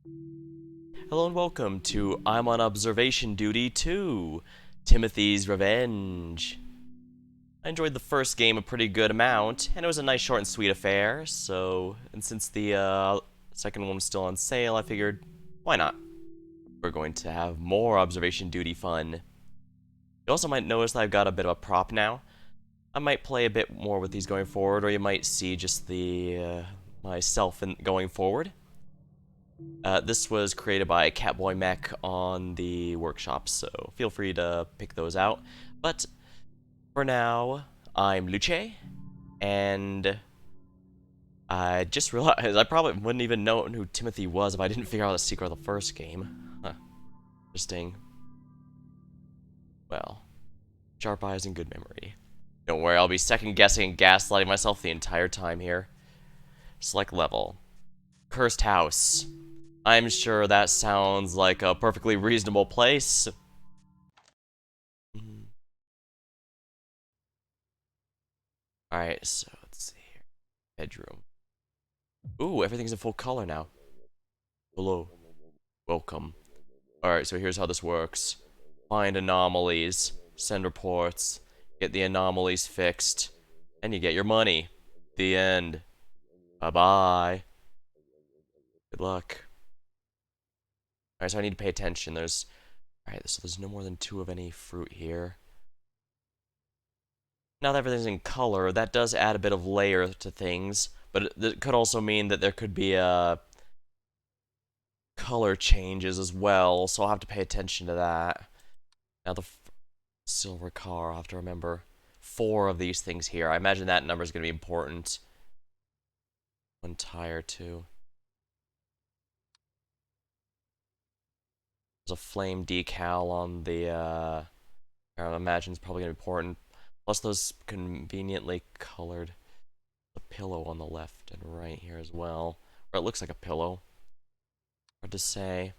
Hello and welcome to I'm on Observation Duty 2, Timothy's Revenge. I enjoyed the first game a pretty good amount, and it was a nice short and sweet affair, and since the second one was still on sale, I figured, why not? We're going to have more Observation Duty fun. You also might notice that I've got a bit of a prop now. I might play a bit more with these going forward, or you might see just myself going forward. This was created by catboymech on the workshop, so feel free to pick those out. But for now, I'm Luce, and I just realized I probably wouldn't even know who Timothy was if I didn't figure out the secret of the first game. Huh. Interesting. Well, sharp eyes and good memory. Don't worry, I'll be second guessing and gaslighting myself the entire time here. Select level. Cursed house. I'm sure that sounds like a perfectly reasonable place. Alright, so let's see here. Bedroom. Ooh, everything's in full color now. Hello. Welcome. Alright, so here's how this works. Find anomalies, send reports, get the anomalies fixed, and you get your money. The end. Bye-bye. Good luck. Alright, so I need to pay attention. Alright, so there's no more than 2 of any fruit here. Now that everything's in color, that does add a bit of layer to things, but it could also mean that there could be color changes as well, so I'll have to pay attention to that. Now the silver car, I'll have to remember 4 of these things here. I imagine that number is going to be important. 1 tire too. There's a flame decal on the, I imagine it's probably going to be important. Plus those conveniently colored, the pillow on the left and right here as well. Or it looks like a pillow. Hard to say.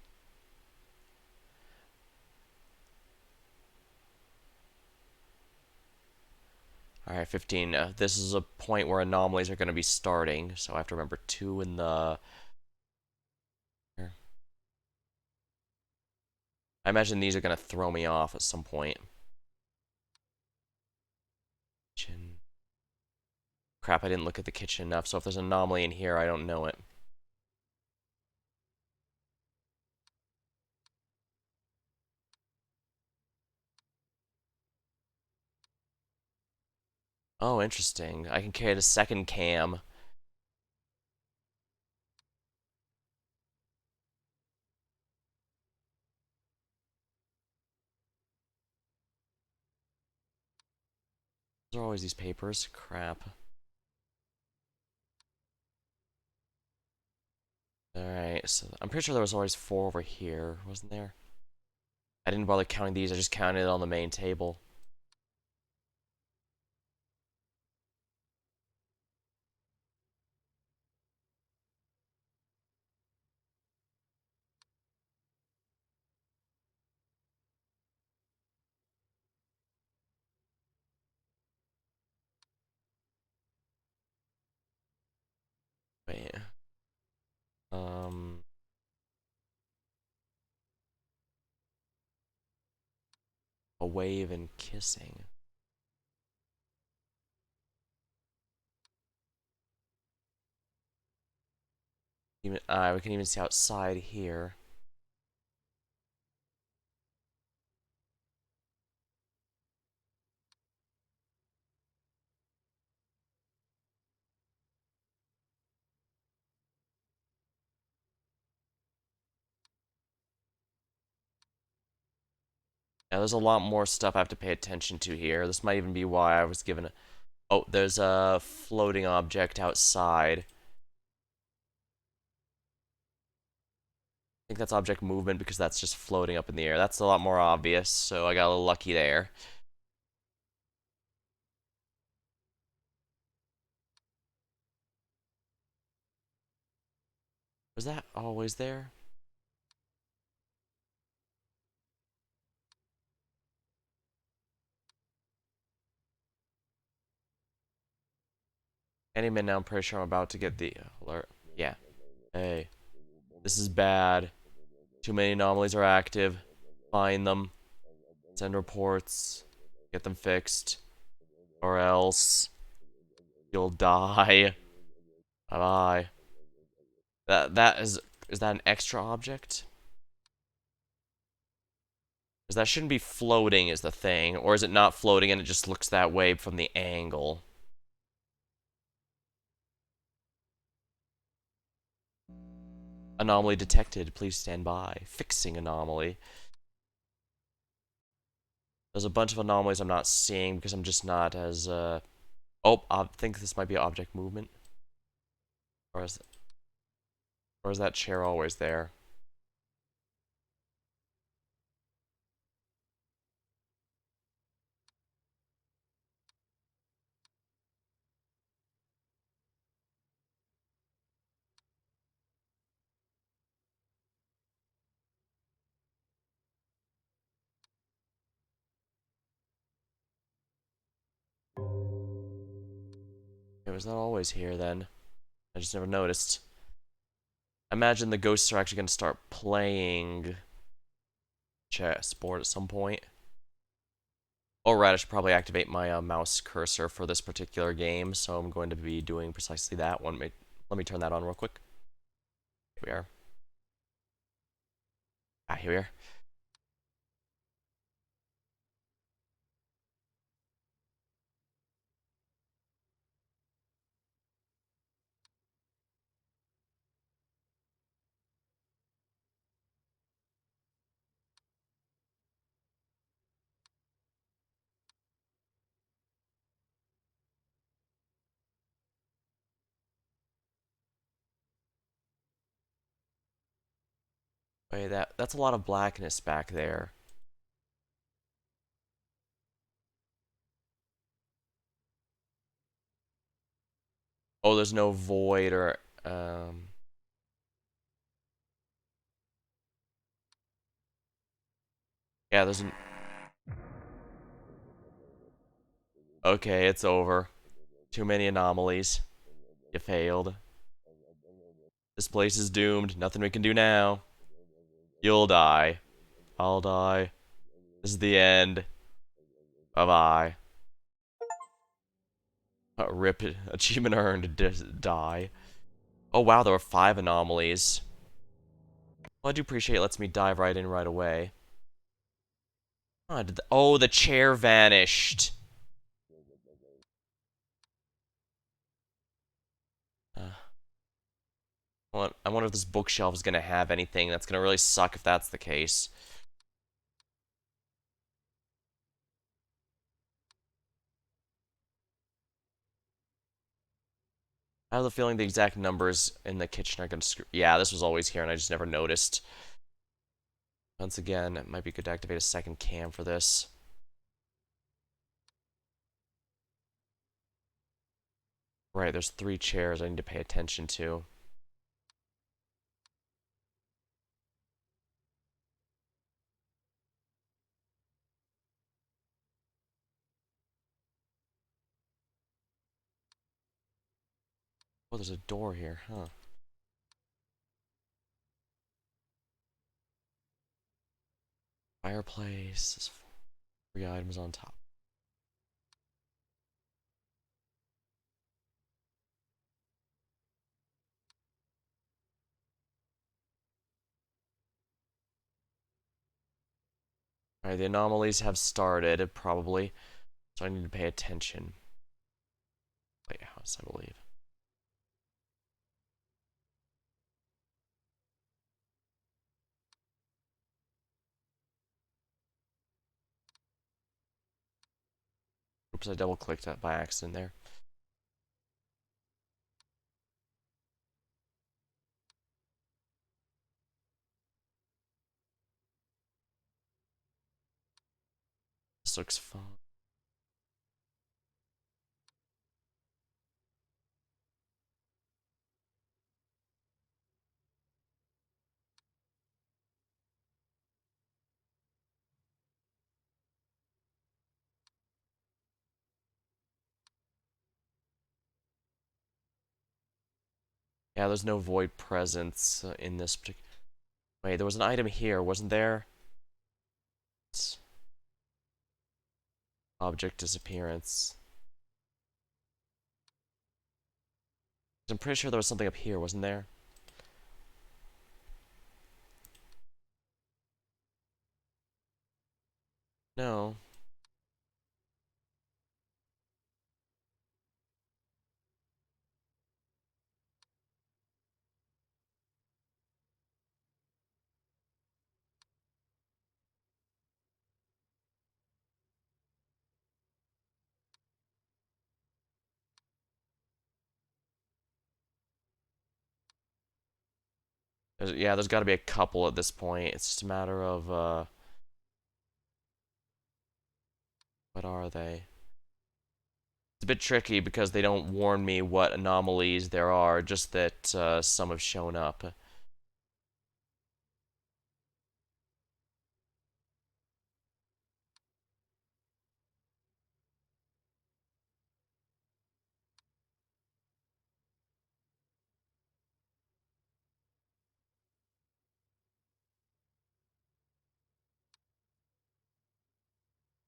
Alright, 15. This is a point where anomalies are going to be starting, so I have to remember 2 in the... Here. I imagine these are going to throw me off at some point. Kitchen. Crap, I didn't look at the kitchen enough, so if there's an anomaly in here, I don't know it. Oh, interesting. I can carry the second cam. There are always these papers. Crap. Alright, so I'm pretty sure there was always 4 over here, wasn't there? I didn't bother counting these, I just counted it on the main table. Wait. Um... A wave and kissing. Even, we can even see outside here. Now, there's a lot more stuff I have to pay attention to here. This might even be why I was given a... Oh, there's a floating object outside. I think that's object movement because that's just floating up in the air. That's a lot more obvious, so I got a little lucky there. Was that always there? Any minute now, I'm pretty sure I'm about to get the alert. Yeah. Hey. This is bad. Too many anomalies are active. Find them. Send reports. Get them fixed. Or else you'll die. Bye bye. That is that an extra object? Because that shouldn't be floating is the thing. Or is it not floating and it just looks that way from the angle? Anomaly detected. Please stand by. Fixing anomaly. There's a bunch of anomalies I'm not seeing because I'm just not as, Oh, I think this might be object movement. Or is, or is that chair always there? It was not always here then. I just never noticed. I imagine the ghosts are actually going to start playing chessboard at some point. Oh, right, I should probably activate my mouse cursor for this particular game, so I'm going to be doing precisely that one. Let me turn that on real quick. Here we are. Ah, here we are. Wait, that's a lot of blackness back there. Oh, there's no void or, yeah, there's an... Okay, it's over. Too many anomalies. You failed. This place is doomed. Nothing we can do now. You'll die. I'll die. This is the end. Bye-bye. Rip. Achievement earned. Die. Oh wow, there were 5 anomalies. Well, I do appreciate it lets me dive right in right away. Oh, oh, the chair vanished. Uh, I wonder if this bookshelf is going to have anything. That's going to really suck if that's the case. I have the feeling the exact numbers in the kitchen are going to screw... Yeah, this was always here and I just never noticed. Once again, it might be good to activate a second cam for this. Right, there's 3 chairs I need to pay attention to. Oh, there's a door here, huh? Fireplace. There's 3 items on top. Alright, the anomalies have started, probably. So I need to pay attention. Lighthouse, I believe. Oops, I double-clicked that by accident there. This looks fun. Yeah, there's no void presence in this particular. Wait, there was an item here, wasn't there? It's object disappearance. I'm pretty sure there was something up here, wasn't there? No. Yeah, there's got to be a couple at this point. It's just a matter of, what are they? It's a bit tricky because they don't warn me what anomalies there are, just that some have shown up.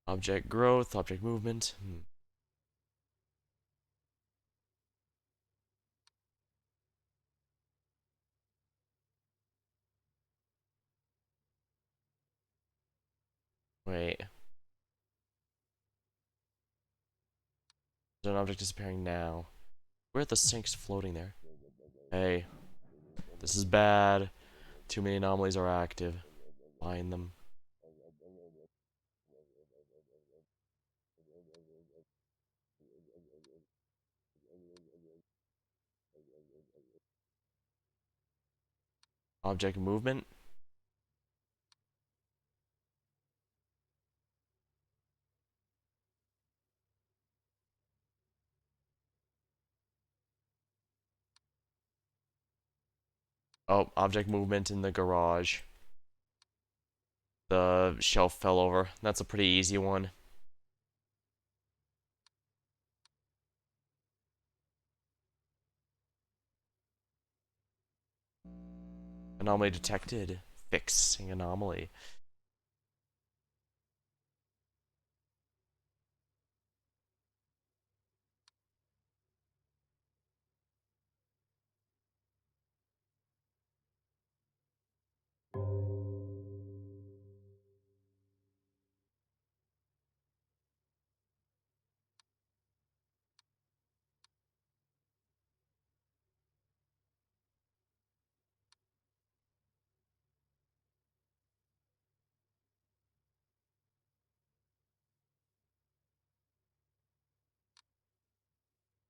Object growth, object movement. Wait. There's an object disappearing now. Where are the sinks floating there? Hey, this is bad. Too many anomalies are active. Find them. Object movement. Oh, object movement in the garage. The shelf fell over. That's a pretty easy one. Anomaly detected. Fixing anomaly.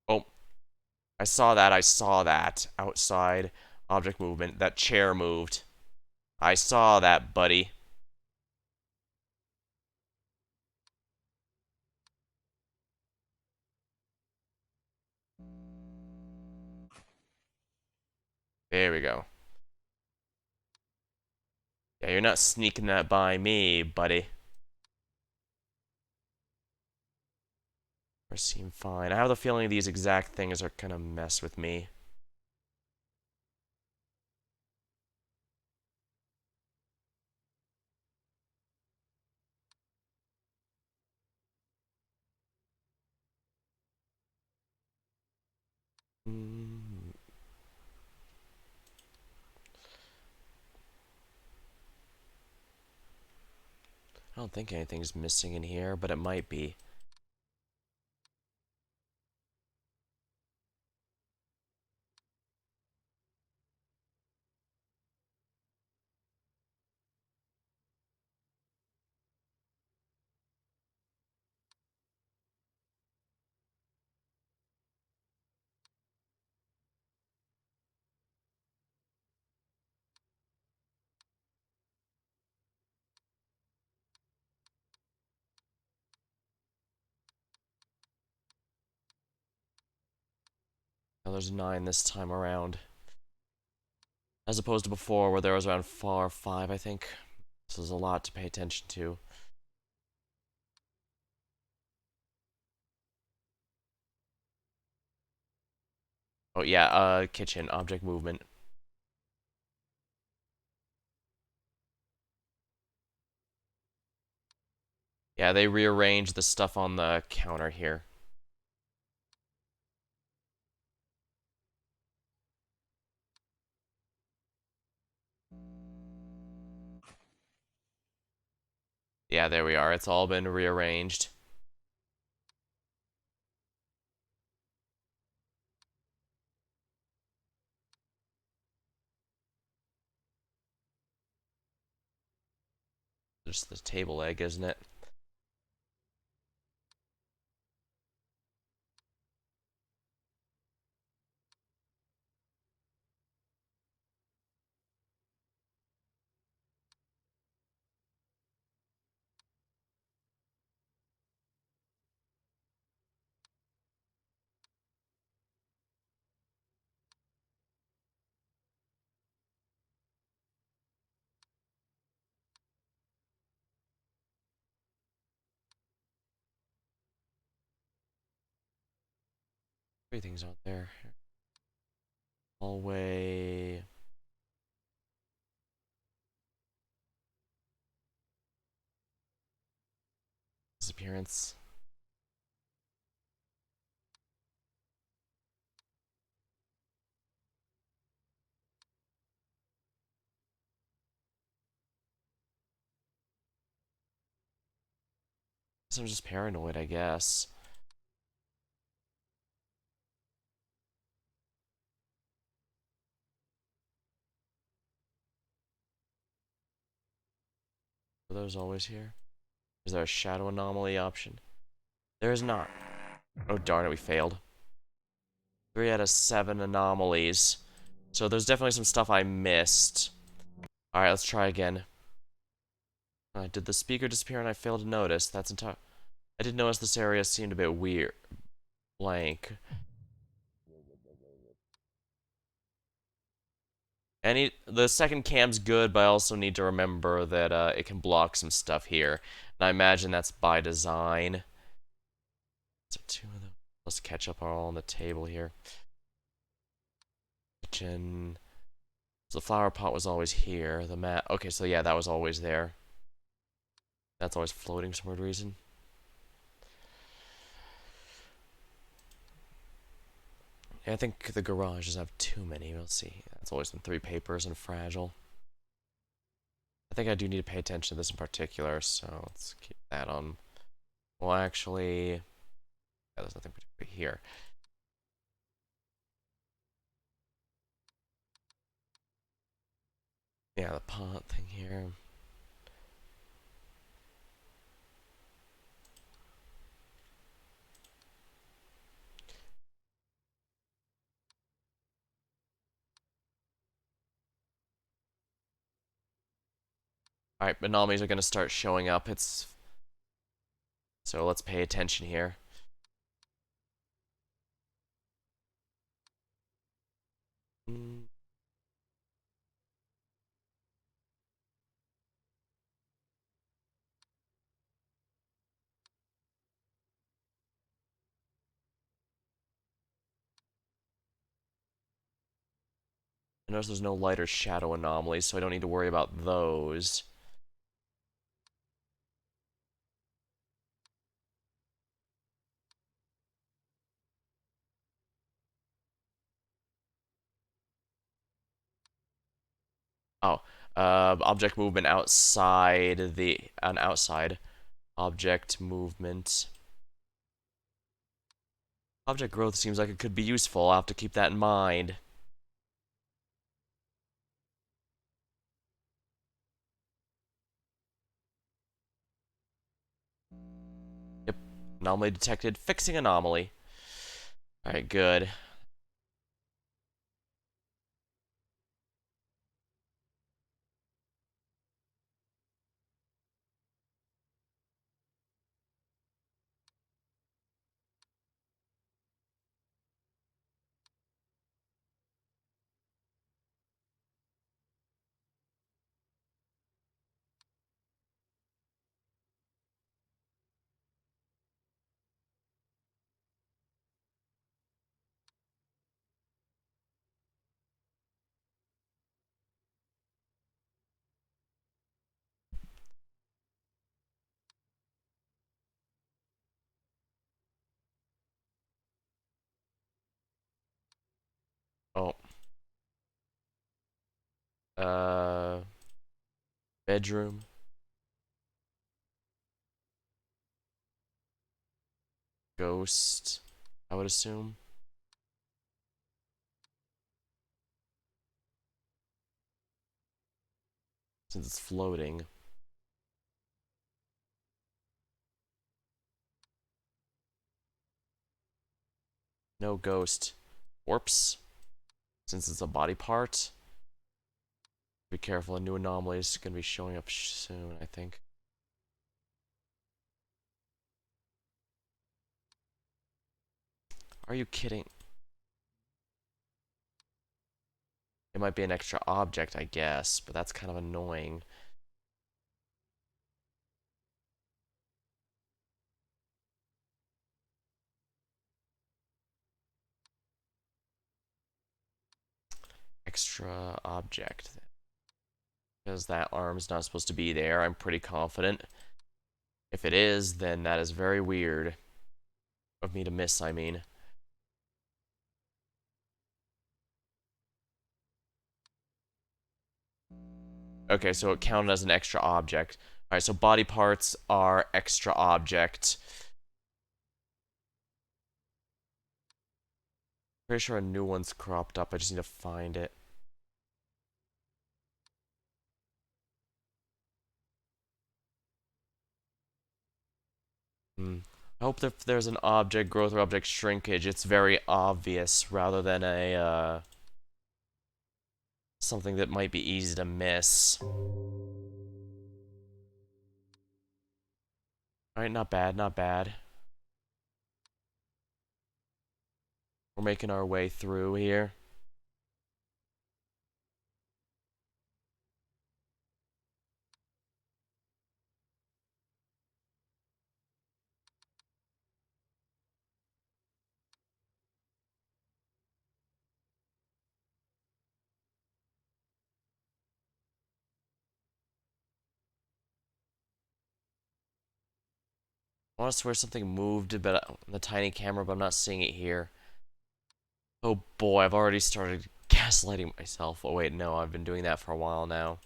Oh, I saw that. I saw that. Outside. Object movement. That chair moved. I saw that, buddy. There we go. Yeah, you're not sneaking that by me, buddy. Or seem fine. I have the feeling these exact things are gonna mess with me. Mm, I don't think anything's missing in here, but it might be. Now there's 9 this time around. As opposed to before, where there was around 4 or 5, I think. So there's a lot to pay attention to. Oh yeah, kitchen, object movement. Yeah, they rearranged the stuff on the counter here. Yeah, there we are. It's all been rearranged. Just the table leg, isn't it? Everything's on there. Hallway. Disappearance. So I'm just paranoid, I guess. Are those always here? Is there a shadow anomaly option? There is not. Oh darn it, we failed. 3 out of 7 anomalies. So there's definitely some stuff I missed. Alright, let's try again. Did the speaker disappear and I failed to notice? That's entire. I did notice this area seemed a bit weird. Blank. The second cam's good, but I also need to remember that it can block some stuff here. And I imagine that's by design. So 2 of them. Let's catch up all on the table here. Kitchen. So the flower pot was always here. The mat. Okay, so yeah, that was always there. That's always floating for some weird reason. Yeah, I think the garage doesn't have too many. We'll see. That's always been 3 papers and fragile. I think I do need to pay attention to this in particular, so let's keep that on. Well, actually, yeah, there's nothing particularly here. Yeah, the pot thing here. Alright, anomalies are going to start showing up. So let's pay attention here. Mm, I notice there's no light or shadow anomalies, so I don't need to worry about those. Oh, object movement outside an outside object movement. Object growth seems like it could be useful. I'll have to keep that in mind. Yep. Anomaly detected. Fixing anomaly. Alright, good. Uh, bedroom. Ghost, I would assume. Since it's floating. No ghost. Corpse. Since it's a body part. Be careful, a new anomaly is going to be showing up soon, I think. Are you kidding? It might be an extra object, I guess, but that's kind of annoying. Extra object. Because that arm's not supposed to be there, I'm pretty confident. If it is, then that is very weird. Of me to miss, I mean. Okay, so it counted as an extra object. Alright, so body parts are extra object. Pretty sure a new one's cropped up, I just need to find it. I hope that if there's an object growth or object shrinkage, it's very obvious rather than a, something that might be easy to miss. Alright, not bad, not bad. We're making our way through here. I want to swear something moved but on the tiny camera, but I'm not seeing it here. Oh boy, I've already started gaslighting myself. Oh wait, no, I've been doing that for a while now.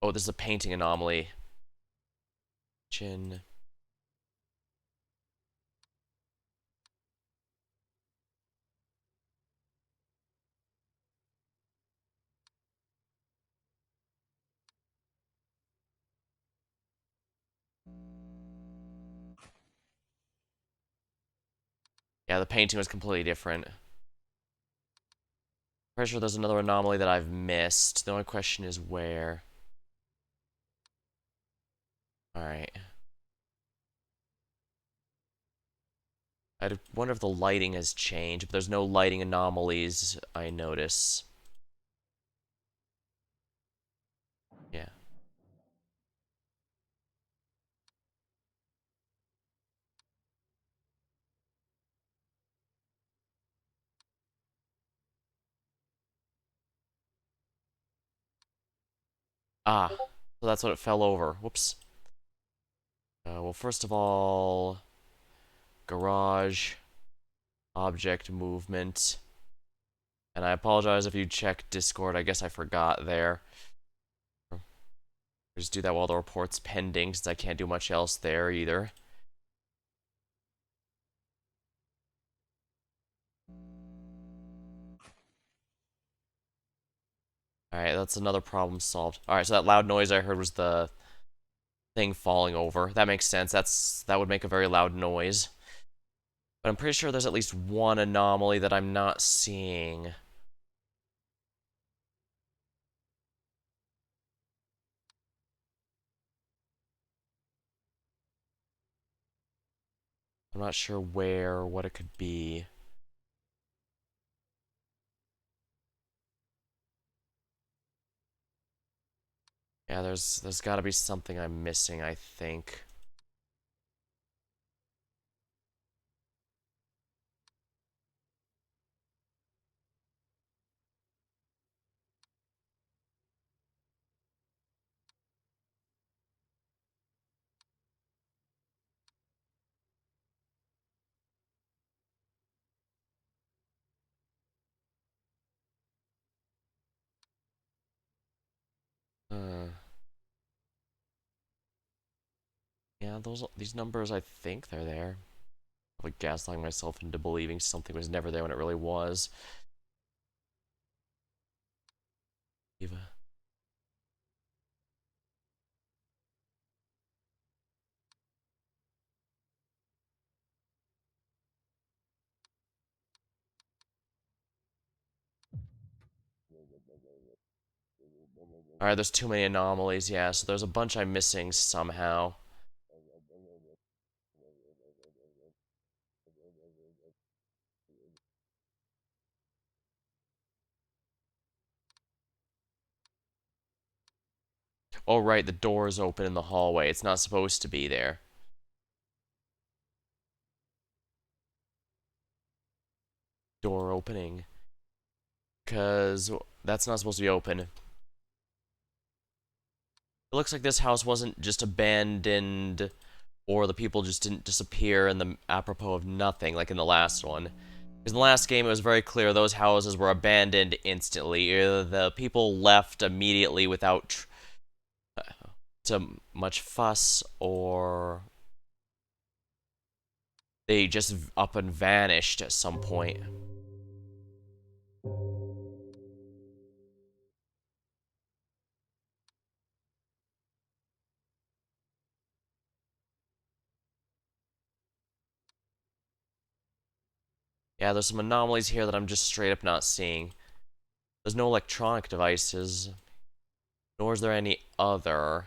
Oh, this is a painting anomaly. Chin. Yeah, the painting was completely different. Pretty sure there's another anomaly that I've missed. The only question is where. Alright. I wonder if the lighting has changed, but there's no lighting anomalies I notice. Yeah. Ah, so that's what it fell over. Whoops. Well, first of all, garage, object movement. And I apologize if you check Discord. I guess I forgot there. Just do that while the report's pending, since I can't do much else there either. Alright, that's another problem solved. Alright, so that loud noise I heard was the thing falling over. That makes sense. That would make a very loud noise. But I'm pretty sure there's at least one anomaly that I'm not seeing. I'm not sure where or what it could be. Yeah, there's got to be something I'm missing, I think. Yeah, these numbers, I think they're there. Like gaslighting myself into believing something was never there when it really was. Eva. Alright, there's too many anomalies, yeah, so there's a bunch I'm missing somehow. Oh, right, the door is open in the hallway. It's not supposed to be there. Door opening. Because that's not supposed to be open. It looks like this house wasn't just abandoned, or the people just didn't disappear in the apropos of nothing, like in the last one. Because in the last game, it was very clear those houses were abandoned instantly. Either the people left immediately without too much fuss, or they just up and vanished at some point. Yeah, there's some anomalies here that I'm just straight up not seeing. There's no electronic devices, nor is there any other.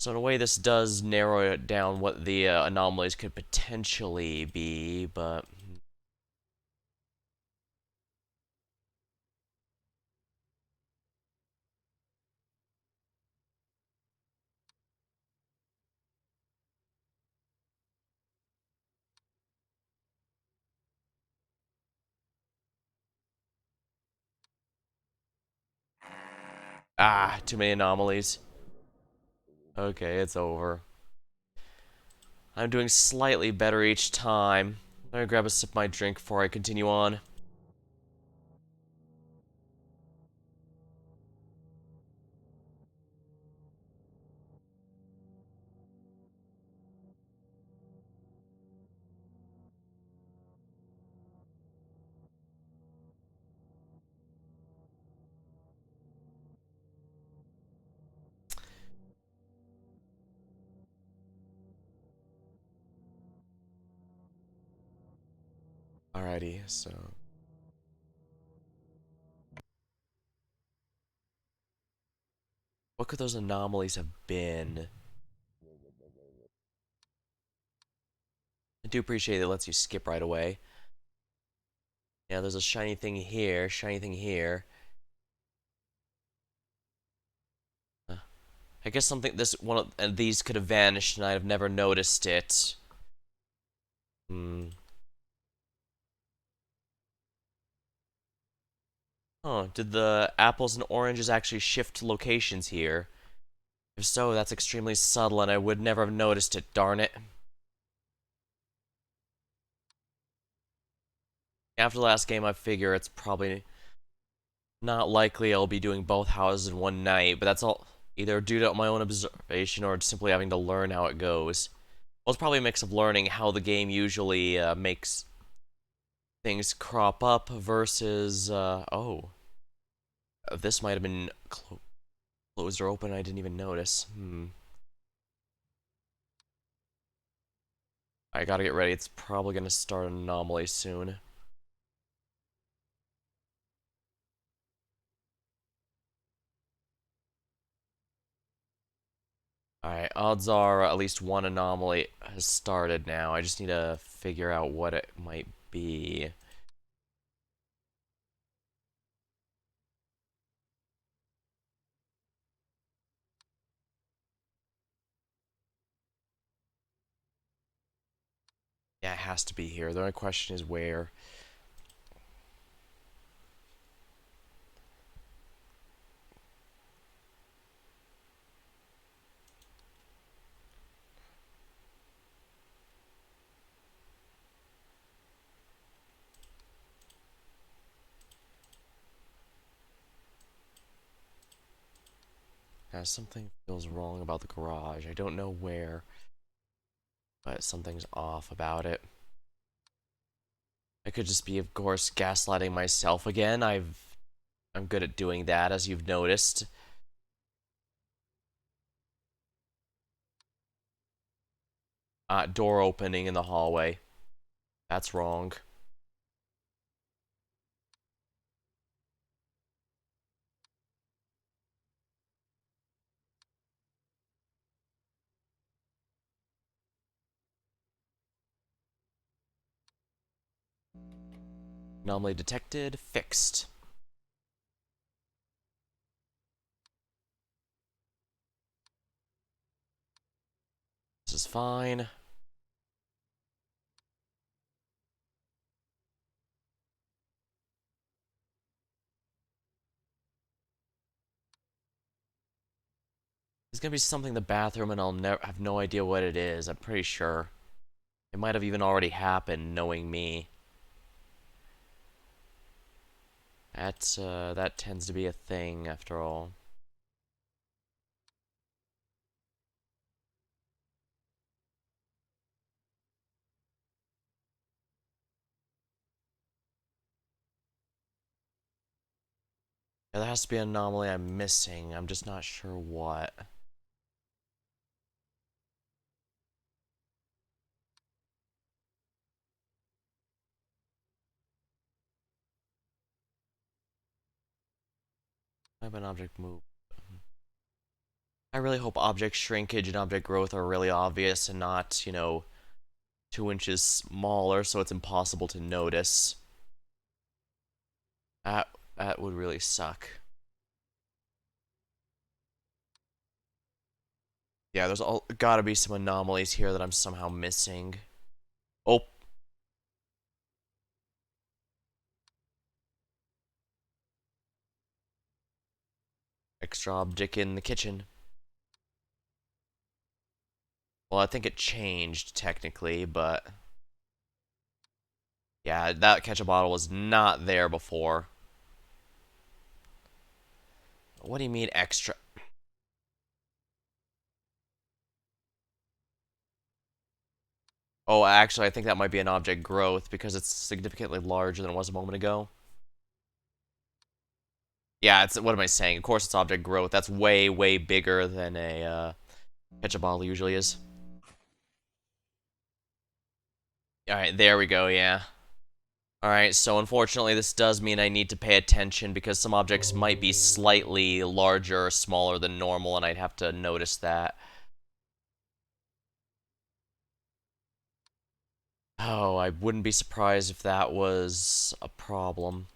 So in a way, this does narrow it down what the anomalies could potentially be, but... Ah, too many anomalies. Okay, it's over. I'm doing slightly better each time. I'm gonna grab a sip of my drink before I continue on. Alrighty, so... What could those anomalies have been? I do appreciate it lets you skip right away. Yeah, there's a shiny thing here, shiny thing here. I guess something this one of these could have vanished and I'd have never noticed it. Hmm. Oh, did the apples and oranges actually shift locations here? If so, that's extremely subtle and I would never have noticed it, darn it. After the last game, I figure it's probably not likely I'll be doing both houses in one night, but that's all either due to my own observation or simply having to learn how it goes. Well, it's probably a mix of learning how the game usually makes things crop up versus, oh, this might have been closed or open, I didn't even notice. I gotta get ready, it's probably gonna start an anomaly soon. Alright, odds are at least one anomaly has started now. I just need to figure out what it might be. Yeah, it has to be here. The only question is where. Something feels wrong about the garage. I don't know where, but something's off about it. I could just be, of course, gaslighting myself again. I'm good at doing that, as you've noticed. Door opening in the hallway. That's wrong. Anomaly detected. Fixed. This is fine. There's gonna be something in the bathroom, and I'll never have no idea what it is. I'm pretty sure. It might have even already happened, knowing me. That tends to be a thing, after all. Yeah, there has to be an anomaly I'm missing. I'm just not sure what. I have an object move. I really hope object shrinkage and object growth are really obvious and not, 2 inches smaller, so it's impossible to notice. That would really suck. Yeah, there's gotta be some anomalies here that I'm somehow missing. Oh, extra object in the kitchen. Well, I think it changed technically, but yeah, that ketchup bottle was not there before. What do you mean extra? Oh, actually, I think that might be an object growth because it's significantly larger than it was a moment ago. Yeah, it's what am I saying? Of course, it's object growth. That's way, way bigger than a ketchup bottle usually is. All right, there we go. Yeah. All right, so unfortunately, this does mean I need to pay attention because some objects might be slightly larger or smaller than normal, and I'd have to notice that. Oh, I wouldn't be surprised if that was a problem.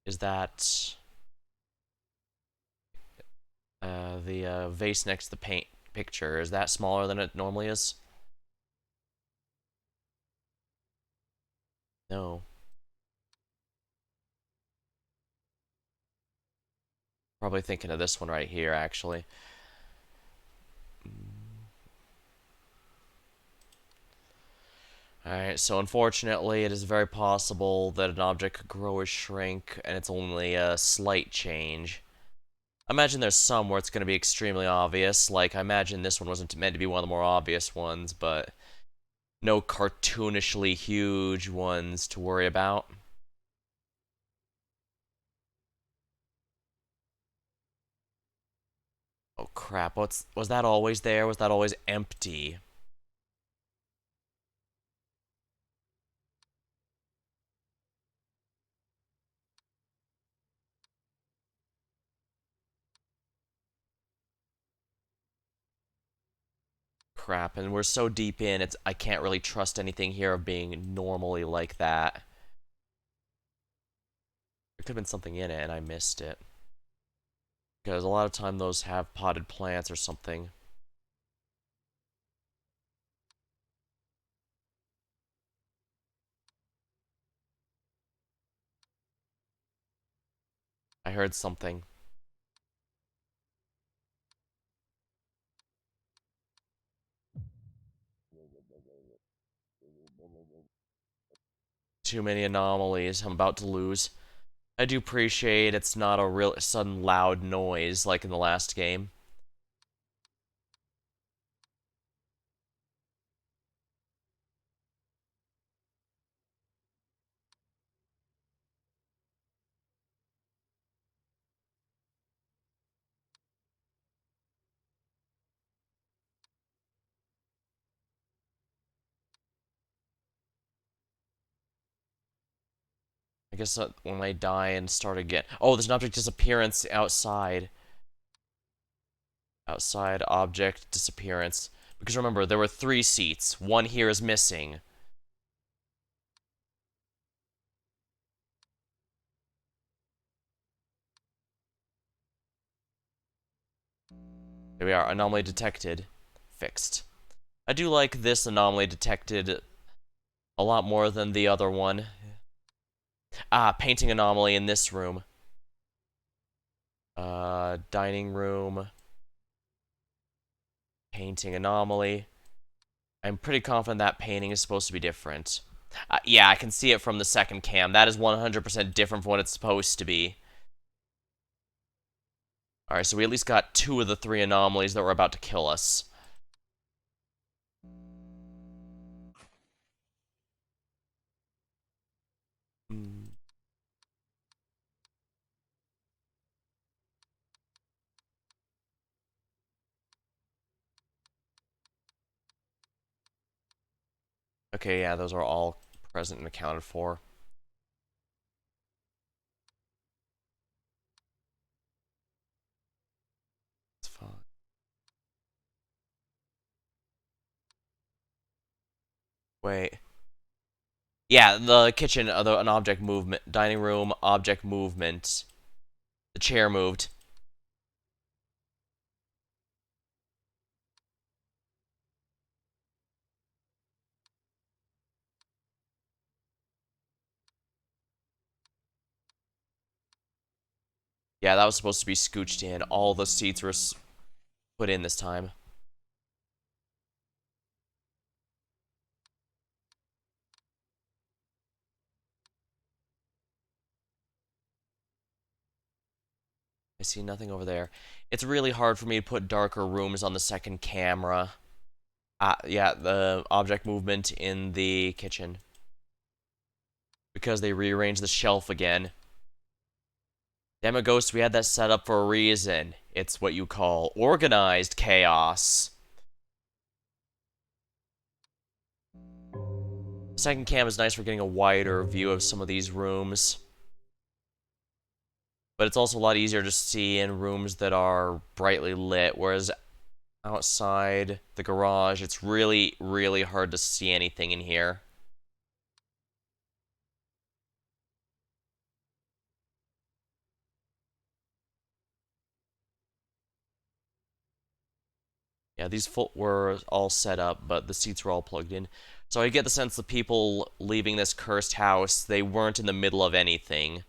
Is that the vase next to the paint picture? Is that smaller than it normally is? No. Probably thinking of this one right here, actually. Alright, so unfortunately, it is very possible that an object could grow or shrink, and it's only a slight change. I imagine there's some where it's going to be extremely obvious, like I imagine this one wasn't meant to be one of the more obvious ones, but no cartoonishly huge ones to worry about. Oh crap, was that always there? Was that always empty? Crap, and we're so deep in, I can't really trust anything here of being normally like that. There could have been something in it and I missed it. Because a lot of time those have potted plants or something. I heard something. too many anomalies. I'm about to lose. I do appreciate it's not a real sudden loud noise like in the last game. I guess when I die and start again. Oh, there's an object disappearance outside. Outside object disappearance. Because remember, there were 3 seats. One here is missing. There we are. Anomaly detected. Fixed. I do like this anomaly detected a lot more than the other one. Ah, painting anomaly in this room. Dining room. Painting anomaly. I'm pretty confident that painting is supposed to be different. Yeah, I can see it from the second cam. That is 100% different from what it's supposed to be. Alright, so we at least got 2 of the 3 anomalies that were about to kill us. Hmm. Okay, yeah, those are all present and accounted for. It's fine. Wait. Yeah, the kitchen, an object movement. Dining room, object movement. The chair moved. Yeah, that was supposed to be scooched in. All the seats were put in this time. I see nothing over there. It's really hard for me to put darker rooms on the second camera. Yeah, the object movement in the kitchen. Because they rearranged the shelf again. Damn it, Ghost, we had that set up for a reason. It's what you call organized chaos. Second cam is nice for getting a wider view of some of these rooms. But it's also a lot easier to see in rooms that are brightly lit, whereas outside the garage, it's really, really hard to see anything in here. Yeah, these were all set up, but the seats were all plugged in. So I get the sense the people leaving this cursed house, they weren't in the middle of anything.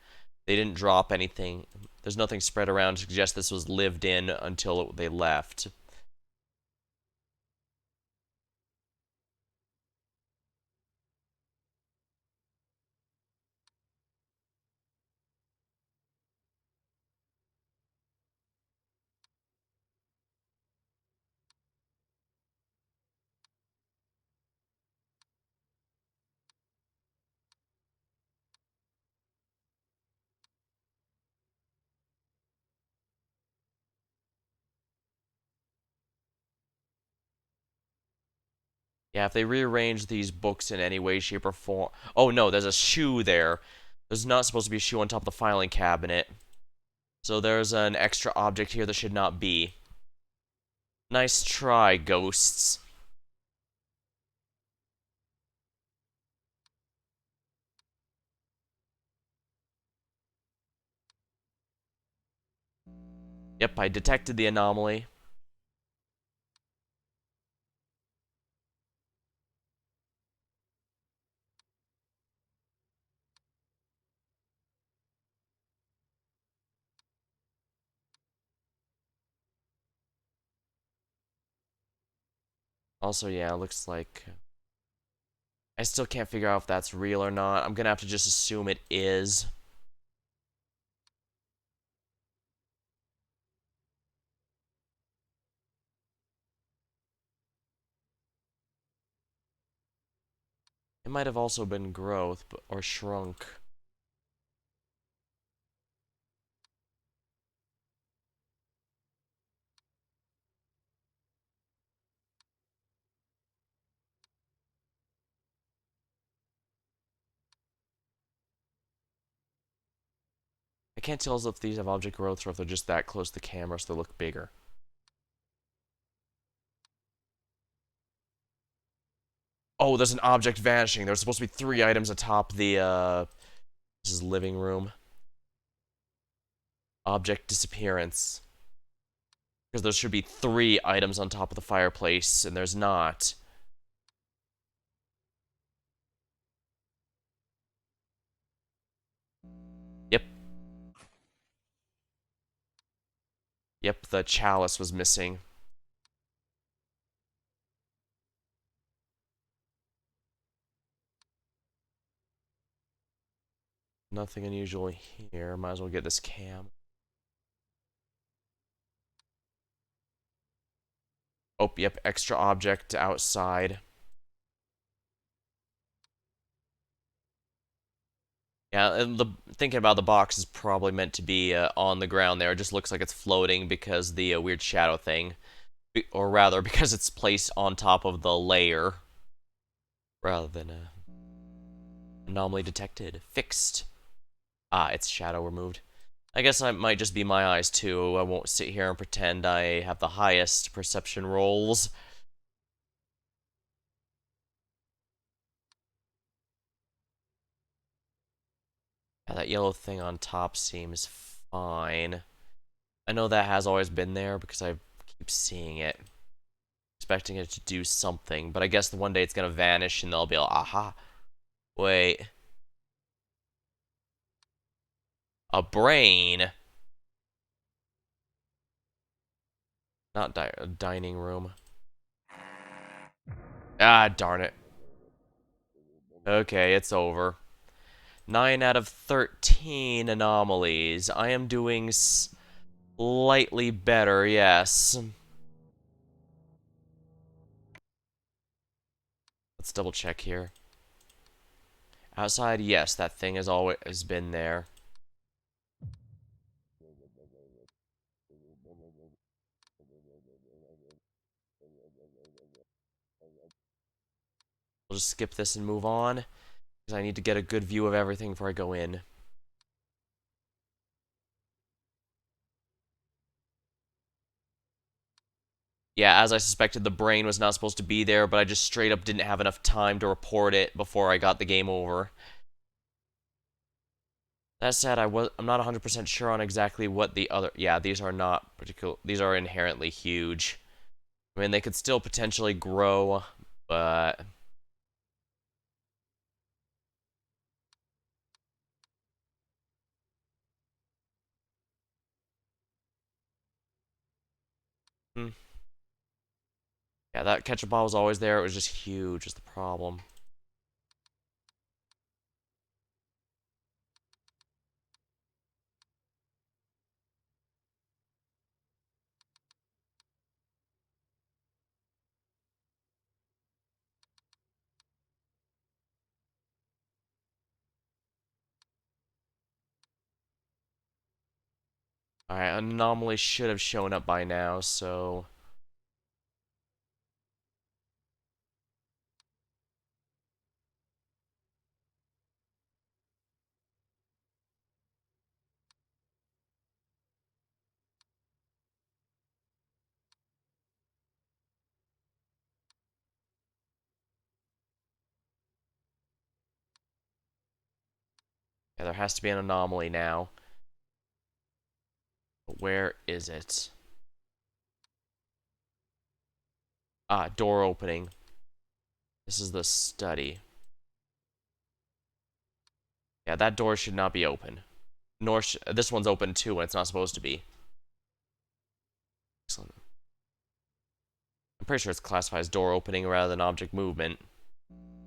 They didn't drop anything. There's nothing spread around to suggest this was lived in until they left. Yeah, if they rearrange these books in any way, shape, or form... Oh no, there's a shoe there. There's not supposed to be a shoe on top of the filing cabinet. So there's an extra object here that should not be. Nice try, ghosts. Yep, I detected the anomaly. Also, yeah, looks like I still can't figure out if that's real or not. I'm gonna have to just assume it is. It might have also been growth, or shrunk. I can't tell if these have object growth or if they're just that close to the camera so they look bigger. Oh, there's an object vanishing. There's supposed to be 3 items atop the, this is living room. Object disappearance. Because there should be 3 items on top of the fireplace, and there's not. Yep. Yep, the chalice was missing. Nothing unusual here. Might as well get this cam. Oh, yep, extra object outside. Yeah, and thinking about the box is probably meant to be on the ground there. It just looks like it's floating because the weird shadow thing. Or rather, because it's placed on top of the layer. Rather than anomaly detected. Fixed. Ah, it's shadow removed. I guess it might just be my eyes too. I won't sit here and pretend I have the highest perception rolls. Yeah, that yellow thing on top seems fine. I know that has always been there because I keep seeing it. Expecting it to do something, but I guess the one day it's gonna vanish and they'll be like, aha. Wait. A brain? Not dining room. Ah, darn it. Okay, it's over. 9 out of 13 anomalies. I am doing slightly better, yes. Let's double check here. Outside, yes, that thing has always been there. We'll just skip this and move on, because I need to get a good view of everything before I go in. Yeah, as I suspected, the brain was not supposed to be there, but I just straight up didn't have enough time to report it before I got the game over. That said, I'm not 100% sure on exactly what the other... Yeah, these are not particular... These are inherently huge. I mean, they could still potentially grow, but... Hmm. Yeah, that ketchup bottle was always there. It was just huge is the problem. Alright, anomaly should have shown up by now, so... Yeah, there has to be an anomaly now. But where is it? Ah, door opening. This is the study. Yeah, that door should not be open. Nor this one's open too when it's not supposed to be. Excellent. I'm pretty sure it's classified as door opening rather than object movement.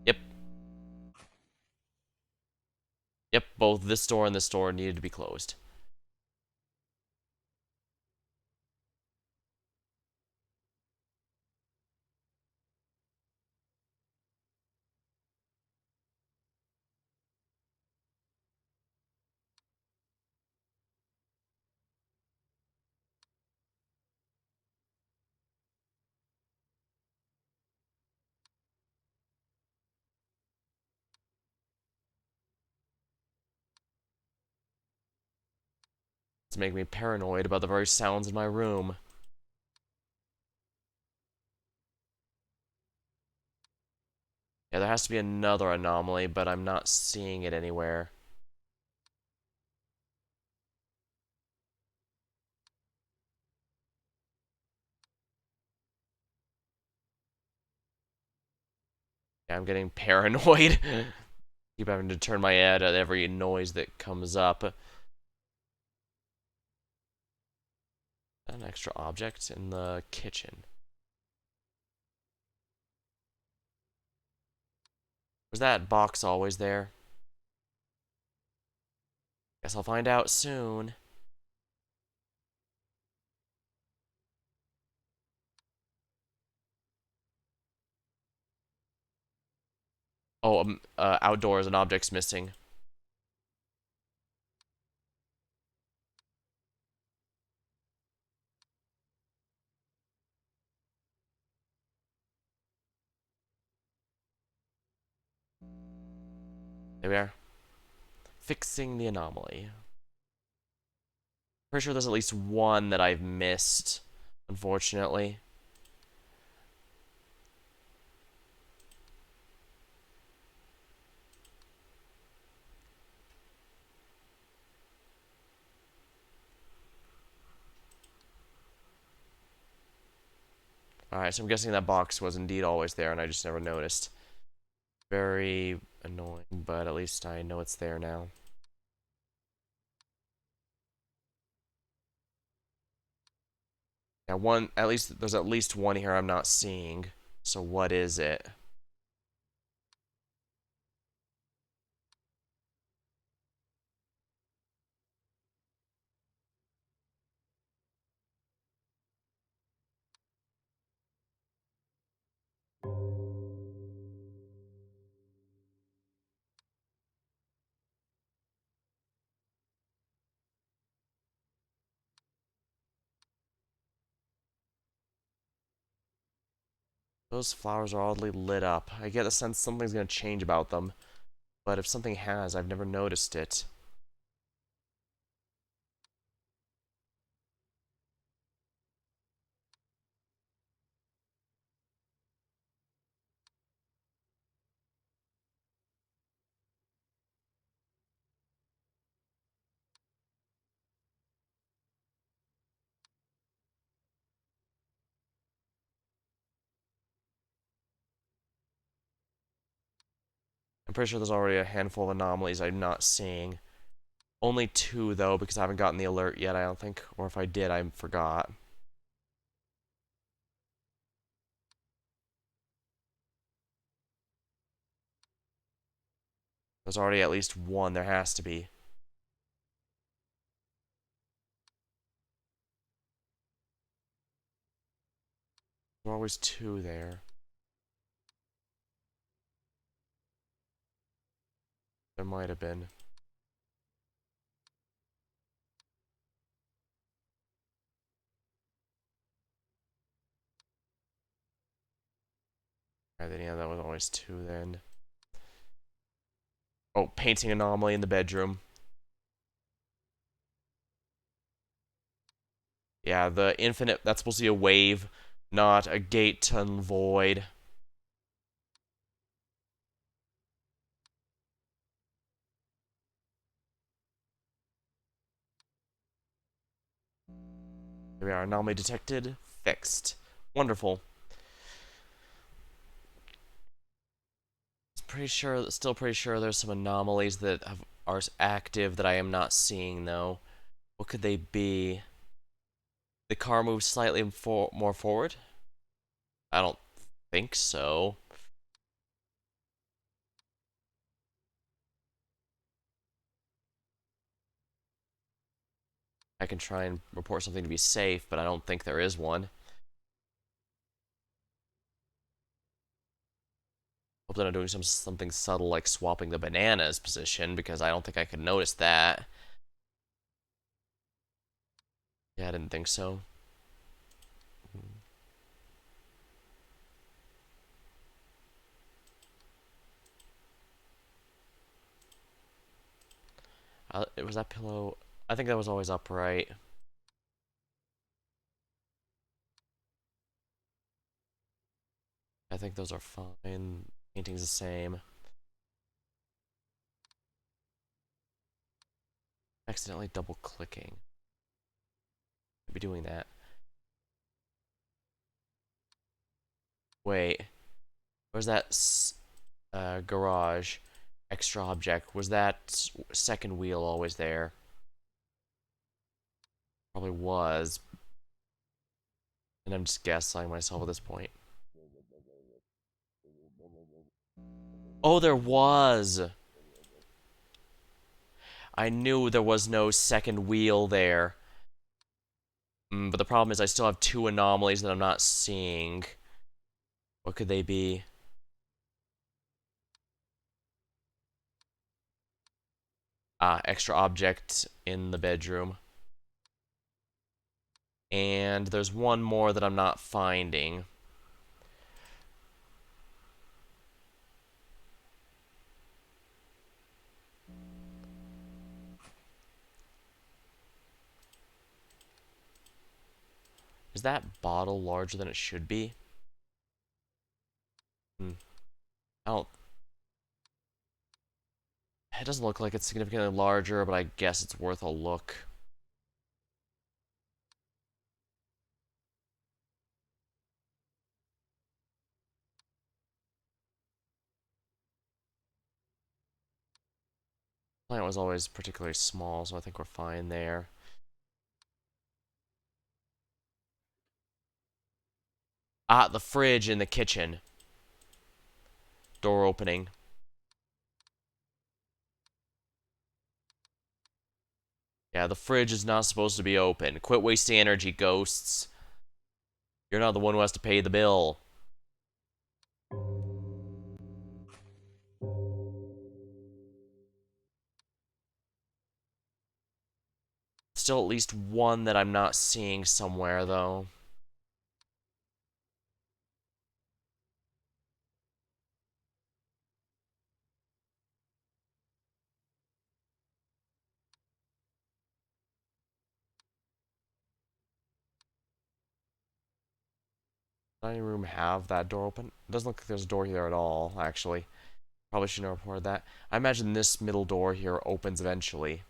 Yep. Yep, both this door and this door needed to be closed. It's making me paranoid about the very sounds in my room. Yeah, there has to be another anomaly, but I'm not seeing it anywhere. Yeah, I'm getting paranoid. Keep having to turn my head at every noise that comes up. An extra object in the kitchen. Was that box always there? Guess I'll find out soon. Oh, outdoors, an object's missing. There we are. Fixing the anomaly. Pretty sure there's at least one that I've missed, unfortunately. Alright, so I'm guessing that box was indeed always there and I just never noticed. Very annoying, but at least I know it's there now. Now there's at least one here I'm not seeing. So what is it? Those flowers are oddly lit up. I get the sense something's gonna change about them. But if something has, I've never noticed it. I'm pretty sure there's already a handful of anomalies I'm not seeing. Only two, though, because I haven't gotten the alert yet, I don't think. Or if I did, I forgot. There's already at least one. There has to be. There's always two there. There might have been. Alright, then yeah, that was always two then. Oh, painting anomaly in the bedroom. Yeah, the infinite, that's supposed to be a wave, not a gate to void. Here we are, anomaly detected, fixed. Wonderful. Still pretty sure there's some anomalies that are active that I am not seeing, though. What could they be? The car moves slightly more forward? I don't think so. I can try and report something to be safe, but I don't think there is one. Hope they're not doing something subtle like swapping the bananas position, because I don't think I could notice that. Yeah, I didn't think so. Was that pillow? I think that was always upright. I think those are fine. Painting's the same. Accidentally double clicking. I'd be doing that. Wait, where's that garage? Extra object. Was that second wheel always there? Probably was. And I'm just gaslighting myself at this point. Oh, there was! I knew there was no second wheel there. But the problem is I still have two anomalies that I'm not seeing. What could they be? Ah, extra object in the bedroom. And there's one more that I'm not finding. Is that bottle larger than it should be? Hmm. I don't... It doesn't look like it's significantly larger, but I guess it's worth a look. Plant was always particularly small, so I think we're fine there. Ah, the fridge in the kitchen. Door opening. Yeah, the fridge is not supposed to be open. Quit wasting energy, ghosts. You're not the one who has to pay the bill. Still at least one that I'm not seeing somewhere, though. Dining room have that door open? It doesn't look like there's a door here at all, actually. Probably shouldn't have reported that. I imagine this middle door here opens eventually.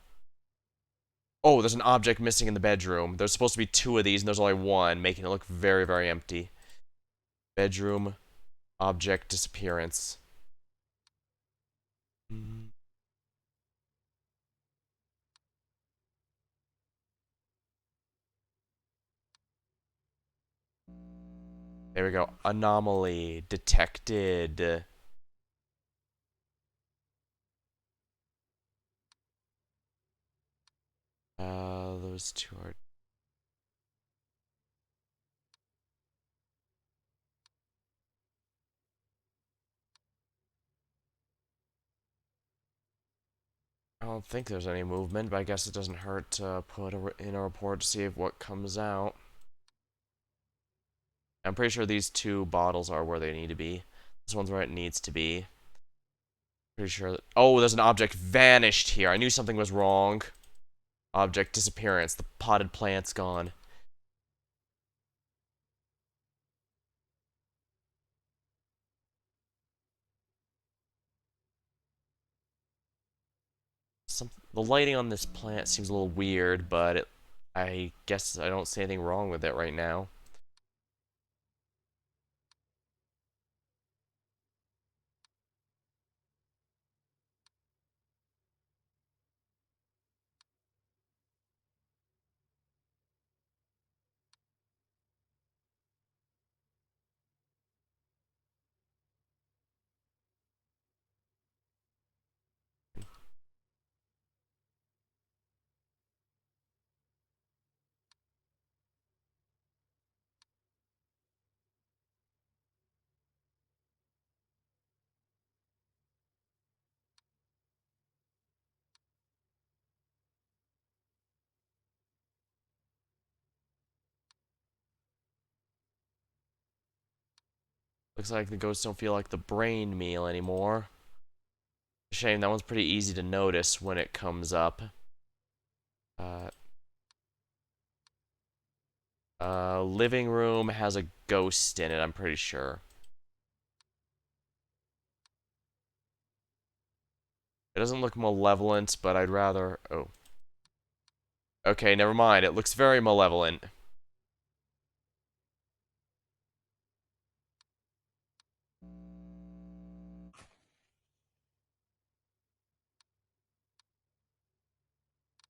Oh, there's an object missing in the bedroom. There's supposed to be two of these, and there's only one, making it look very, very empty. Bedroom, object disappearance. There we go. Anomaly detected. Those two are... I don't think there's any movement, but I guess it doesn't hurt to put in a report to see if what comes out. I'm pretty sure these two bottles are where they need to be. This one's where it needs to be. Pretty sure that... Oh, there's an object vanished here. I knew something was wrong. Object disappearance. The potted plant's gone. The lighting on this plant seems a little weird, but I guess I don't see anything wrong with it right now. Looks like the ghosts don't feel like the brain meal anymore. Shame, that one's pretty easy to notice when it comes up. Uh, Living room has a ghost in it, I'm pretty sure. It doesn't look malevolent, but I'd rather... Oh. Okay, never mind. It looks very malevolent.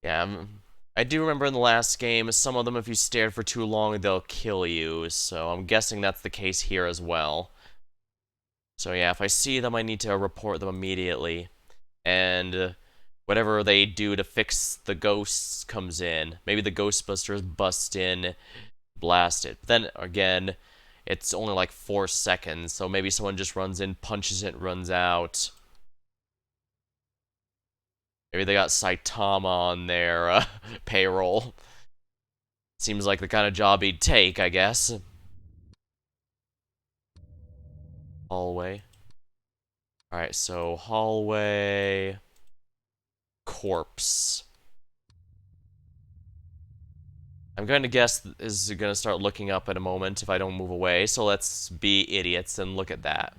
Yeah, I do remember in the last game, some of them, if you stare for too long, they'll kill you, so I'm guessing that's the case here as well. So yeah, if I see them, I need to report them immediately. And whatever they do to fix the ghosts comes in. Maybe the Ghostbusters bust in, blast it. But then again, it's only like 4 seconds, so maybe someone just runs in, punches it, runs out. Maybe they got Saitama on their payroll. Seems like the kind of job he'd take, I guess. Hallway. Alright, so hallway... corpse. I'm going to guess is going to start looking up in a moment if I don't move away, so let's be idiots and look at that.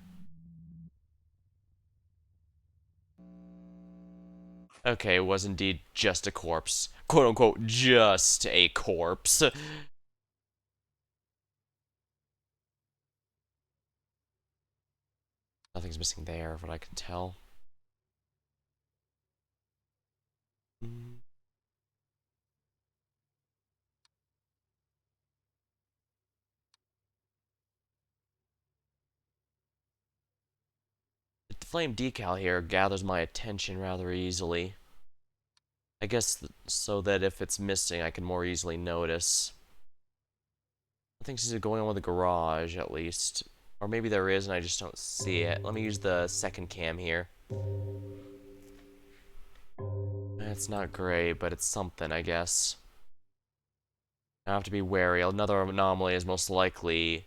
Okay, it was indeed just a corpse. Quote unquote, just a corpse. Nothing's missing there, what I can tell. The flame decal here gathers my attention rather easily. I guess so that if it's missing, I can more easily notice. Nothing seems to be going on with the garage, at least. Or maybe there is and I just don't see it. Let me use the second cam here. It's not great, but it's something, I guess. I have to be wary. Another anomaly is most likely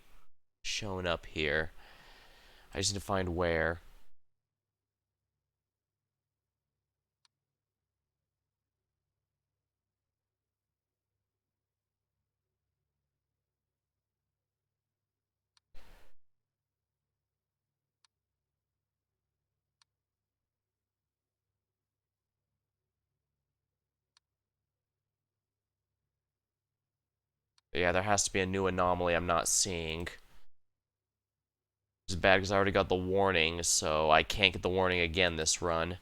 shown up here. I just need to find where. Yeah, there has to be a new anomaly I'm not seeing. It's bad because I already got the warning, so I can't get the warning again this run.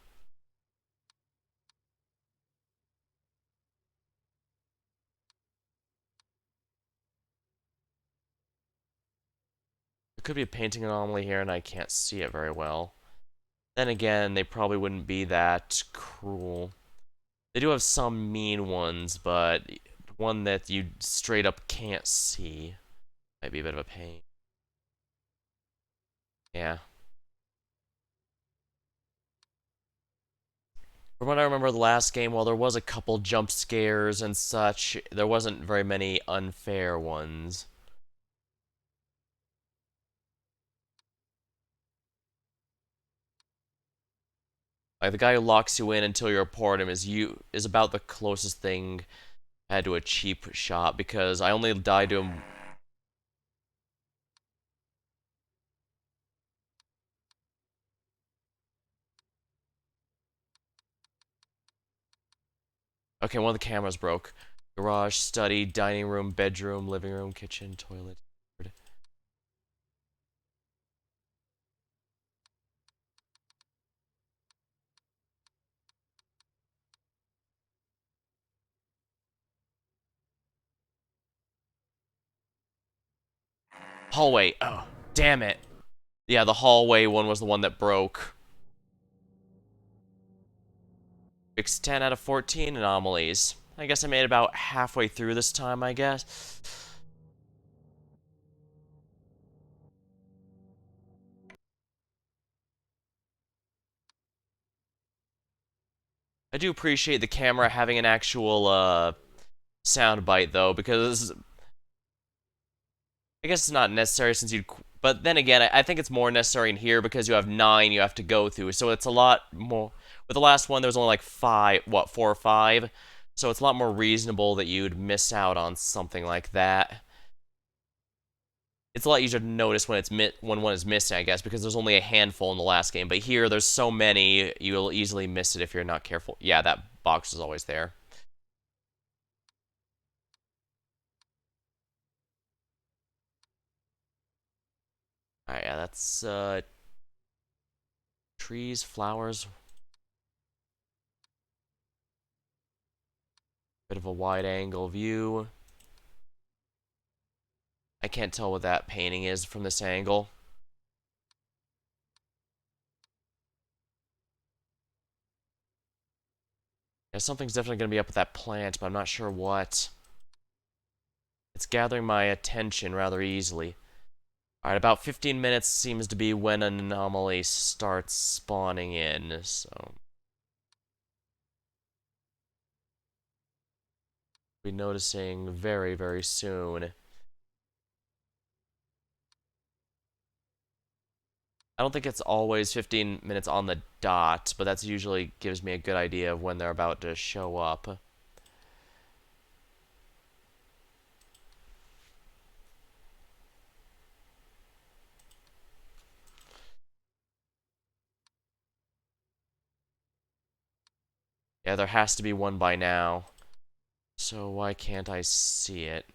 There could be a painting anomaly here and I can't see it very well. Then again, they probably wouldn't be that cruel. They do have some mean ones, but one that you straight up can't see might be a bit of a pain. Yeah. From what I remember the last game, while there was a couple jump scares and such, there wasn't very many unfair ones. Like the guy who locks you in until you report him is about the closest thing I had to a cheap shot because I only died to him. Okay, one of the cameras broke. Garage, study, dining room, bedroom, living room, kitchen, toilet. Hallway. Oh, damn it. Yeah, the hallway one was the one that broke. Fixed 10 out of 14 anomalies. I guess I made about halfway through this time, I guess. I do appreciate the camera having an actual, sound bite, though, because I guess it's not necessary since you'd But then again, I think it's more necessary in here because you have 9 you have to go through. So it's a lot more. With the last one, there was only like 5, what, 4 or 5? So it's a lot more reasonable that you'd miss out on something like that. It's a lot easier to notice when when one is missing, I guess, because there's only a handful in the last game. But here, there's so many, you'll easily miss it if you're not careful. Yeah, that box is always there. Alright, yeah, that's trees, flowers, bit of a wide angle view. I can't tell what that painting is from this angle. Yeah, something's definitely going to be up with that plant, but I'm not sure what. It's gathering my attention rather easily. Alright, about 15 minutes seems to be when an anomaly starts spawning in, so... Be noticing very, very soon. I don't think it's always 15 minutes on the dot, but that's usually gives me a good idea of when they're about to show up. Yeah, there has to be one by now. So why can't I see it?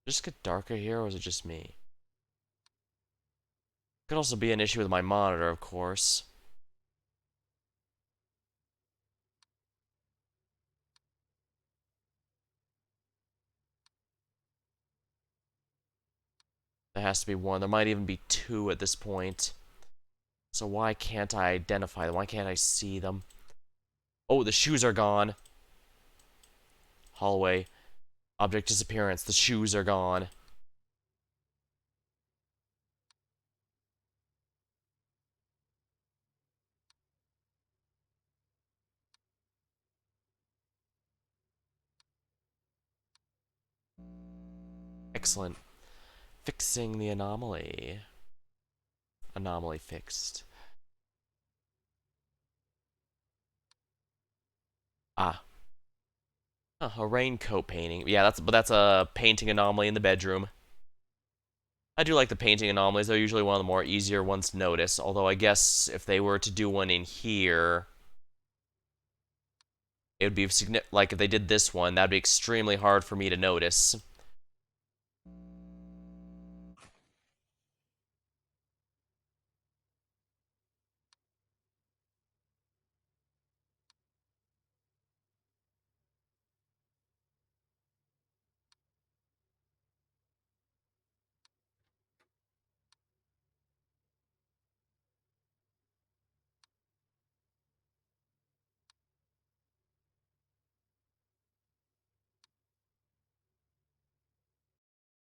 Just get darker here, or is it just me? Could also be an issue with my monitor, of course. There has to be one. There might even be 2 at this point. So why can't I identify them? Why can't I see them? Oh, the shoes are gone. Hallway. Object disappearance. The shoes are gone. Excellent. Fixing the anomaly. Anomaly fixed. Ah. A raincoat painting. Yeah, that's a painting anomaly in the bedroom. I do like the painting anomalies. They're usually one of the more easier ones to notice. Although I guess if they were to do one in here, it would be like if they did this one, that'd be extremely hard for me to notice.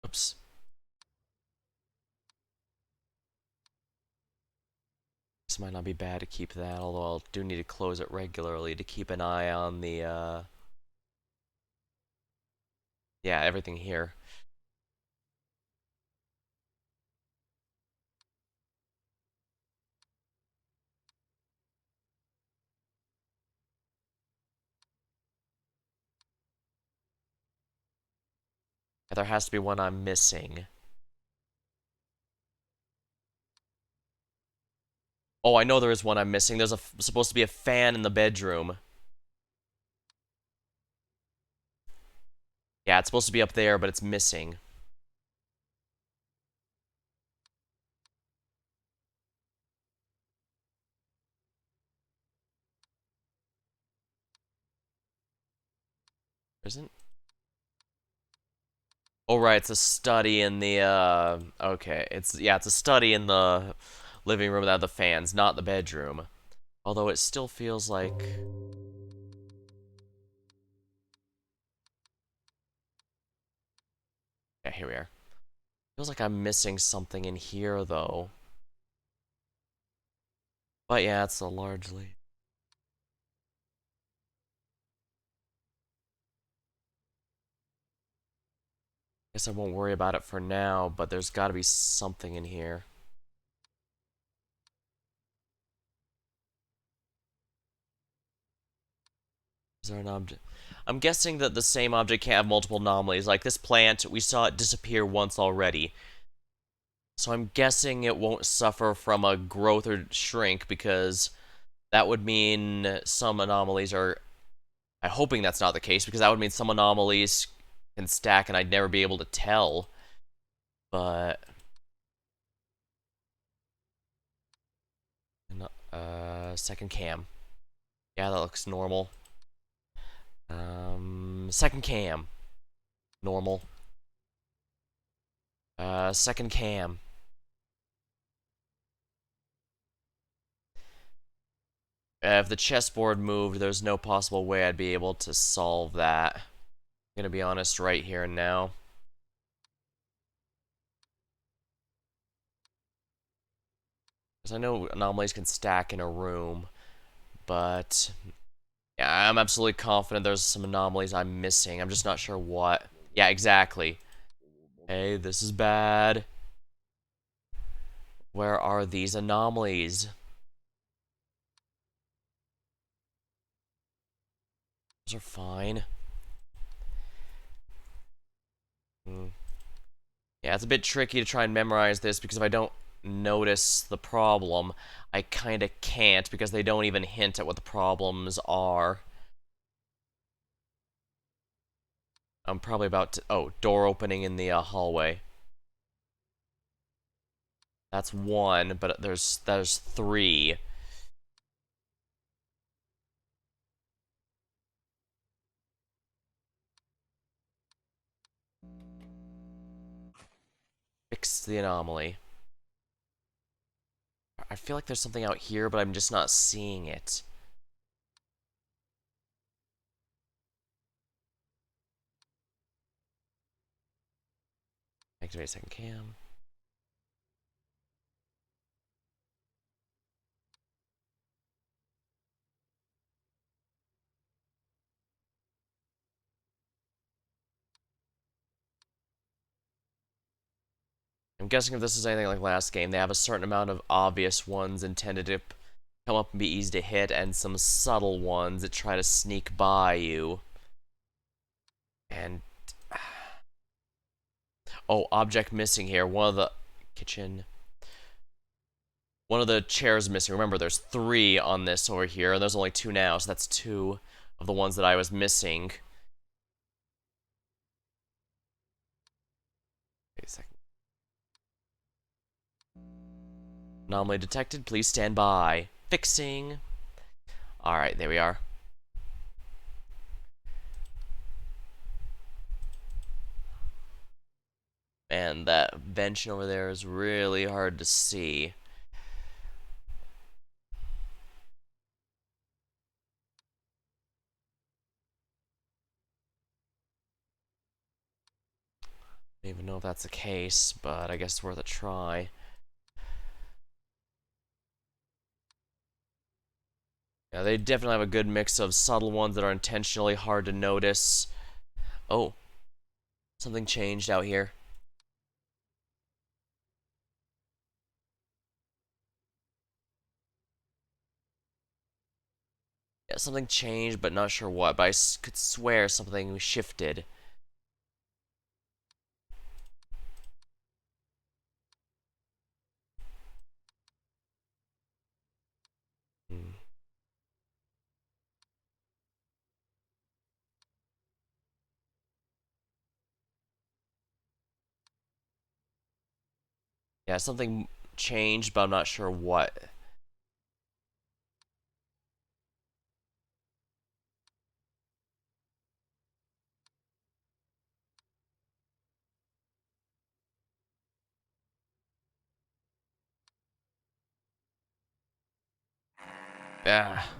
Oops. This might not be bad to keep that, although I do need to close it regularly to keep an eye on the, yeah, everything here. There has to be one I'm missing. Oh, I know there is one I'm missing. There's supposed to be a fan in the bedroom. Yeah, it's supposed to be up there, but it's missing. Isn't? Oh, right, it's a study in the, okay. It's a study in the living room without the fans, not the bedroom. Although it still feels like... Yeah, here we are. Feels like I'm missing something in here, though. But yeah, it's a largely. Guess I won't worry about it for now, but there's gotta be something in here. Is there an object? I'm guessing that the same object can't have multiple anomalies. Like this plant, we saw it disappear once already. So I'm guessing it won't suffer from a growth or shrink because that would mean some anomalies are. I'm hoping that's not the case because that would mean some anomalies can stack and I'd never be able to tell. But second cam. Yeah, that looks normal. Second cam. Normal. Second cam. If the chessboard moved, there's no possible way I'd be able to solve that. I'm gonna be honest right here and now. Because I know anomalies can stack in a room, but yeah, I'm absolutely confident there's some anomalies I'm missing. I'm just not sure what. Yeah, exactly. Hey, this is bad. Where are these anomalies? Those are fine. Yeah, it's a bit tricky to try and memorize this because if I don't notice the problem, I kinda can't because they don't even hint at what the problems are. I'm probably about to. Oh, door opening in the hallway. That's one, but there's three. Fix the anomaly. I feel like there's something out here, but I'm just not seeing it. Activate second cam. I'm guessing if this is anything like last game, they have a certain amount of obvious ones intended to come up and be easy to hit, and some subtle ones that try to sneak by you. And oh, object missing here. One of the kitchen. One of the chairs missing. Remember, there's three on this over here, and there's only two now, so that's two of the ones that I was missing. Wait a second. Anomaly detected. Please stand by. Fixing. Alright, there we are. And that bench over there is really hard to see. I don't even know if that's the case, but I guess it's worth a try. Yeah, they definitely have a good mix of subtle ones that are intentionally hard to notice. Oh, something changed out here. Yeah, something changed, but not sure what. But I could swear something shifted. Hmm. Yeah, something changed, but I'm not sure what. Ah,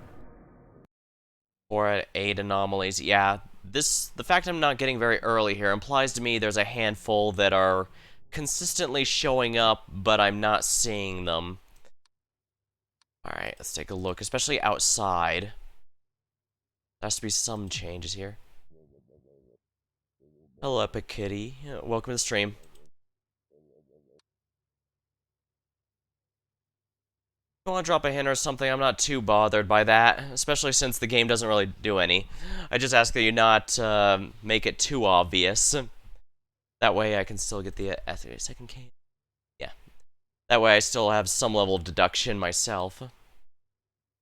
4 out of 8 anomalies. Yeah, the fact I'm not getting very early here implies to me there's a handful that are consistently showing up, but I'm not seeing them. Alright, let's take a look, especially outside. There has to be some changes here. Hello, Epic Kitty. Yeah, welcome to the stream. If you want to drop a hint or something, I'm not too bothered by that, especially since the game doesn't really do any. I just ask that you not make it too obvious. That way I can still get the second cane. Yeah. That way I still have some level of deduction myself.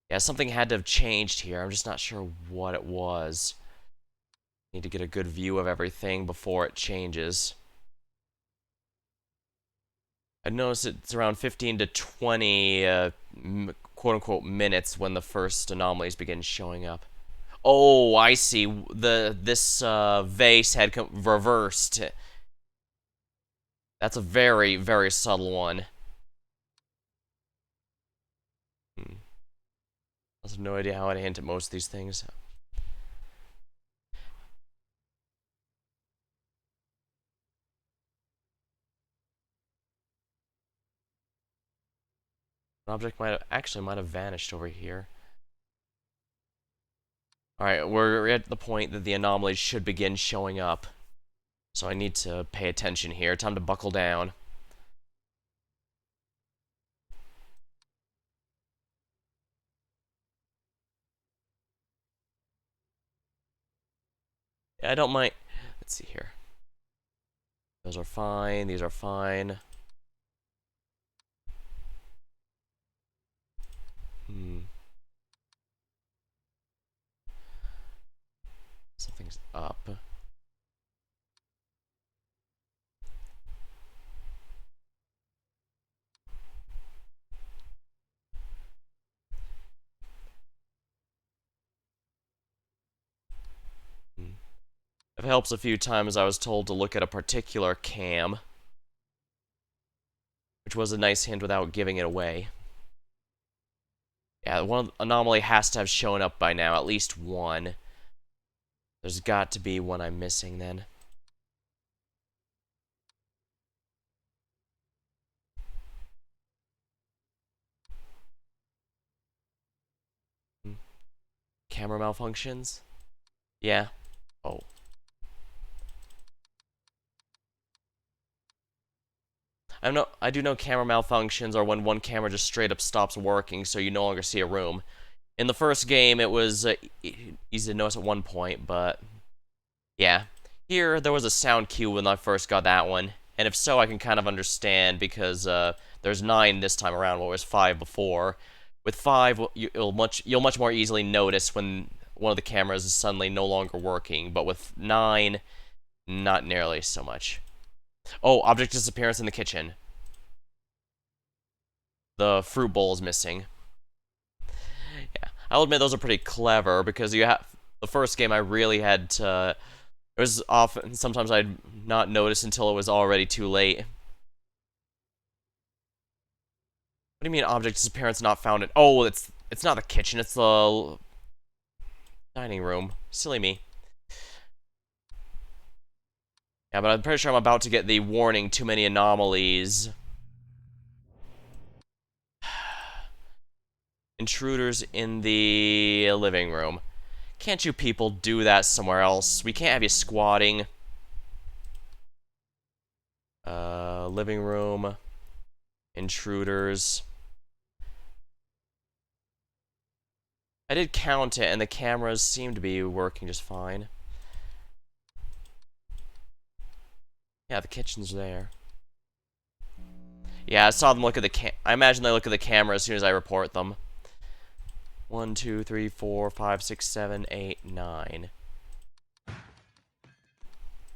Yeah, something had to have changed here. I'm just not sure what it was. Need to get a good view of everything before it changes. I noticed it's around 15 to 20 quote-unquote minutes when the first anomalies begin showing up. Oh, I see. This vase had reversed. That's a very, very subtle one. I have no idea how I'd hint at most of these things. An object might have vanished over here. Alright, we're at the point that the anomalies should begin showing up. So I need to pay attention here. Time to buckle down. Yeah, I don't mind. Let's see here. Those are fine. These are fine. Something's up. It helps a few times I was told to look at a particular cam, which was a nice hint without giving it away. Yeah, one anomaly has to have shown up by now, at least one. There's got to be one I'm missing then. Camera malfunctions? Yeah. Oh. I do know camera malfunctions are when one camera just straight up stops working, so you no longer see a room. In the first game, it was easy to notice at one point, but yeah. Here, there was a sound cue when I first got that one, and if so, I can kind of understand, because there's 9 this time around, what was 5 before. With 5, you'll much more easily notice when one of the cameras is suddenly no longer working, but with 9, not nearly so much. Oh, object disappearance in the kitchen. The fruit bowl is missing. Yeah, I'll admit those are pretty clever, because you have the first game I really had to. It was often sometimes I'd not notice until it was already too late. What do you mean object disappearance not found? Oh, it's not the kitchen. It's the dining room. Silly me. Yeah, but I'm pretty sure I'm about to get the warning. Too many anomalies. Intruders in the living room. Can't you people do that somewhere else? We can't have you squatting. Living room. Intruders. I did count it, and the cameras seem to be working just fine. Yeah, the kitchen's there. Yeah, I saw them look at the I imagine they look at the camera as soon as I report them. 1, 2, 3, 4, 5, 6, 7, 8, 9.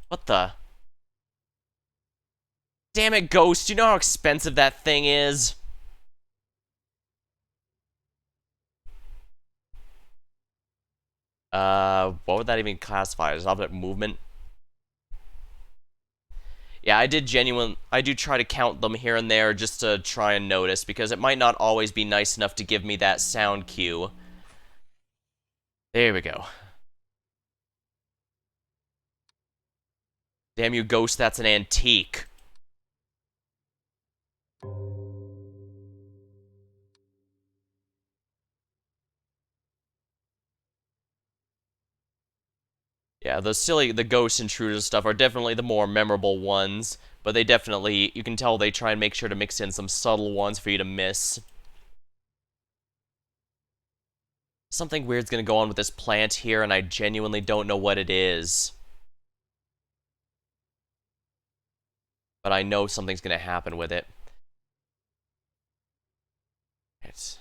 What the? Damn it, Ghost, do you know how expensive that thing is? What would that even classify as? Object movement? Yeah, I do try to count them here and there just to try and notice, because it might not always be nice enough to give me that sound cue. There we go. Damn you, Ghost, that's an antique. Yeah, the ghost intruders stuff are definitely the more memorable ones, but they definitely, you can tell they try and make sure to mix in some subtle ones for you to miss. Something weird's gonna go on with this plant here, and I genuinely don't know what it is. But I know something's gonna happen with it. It's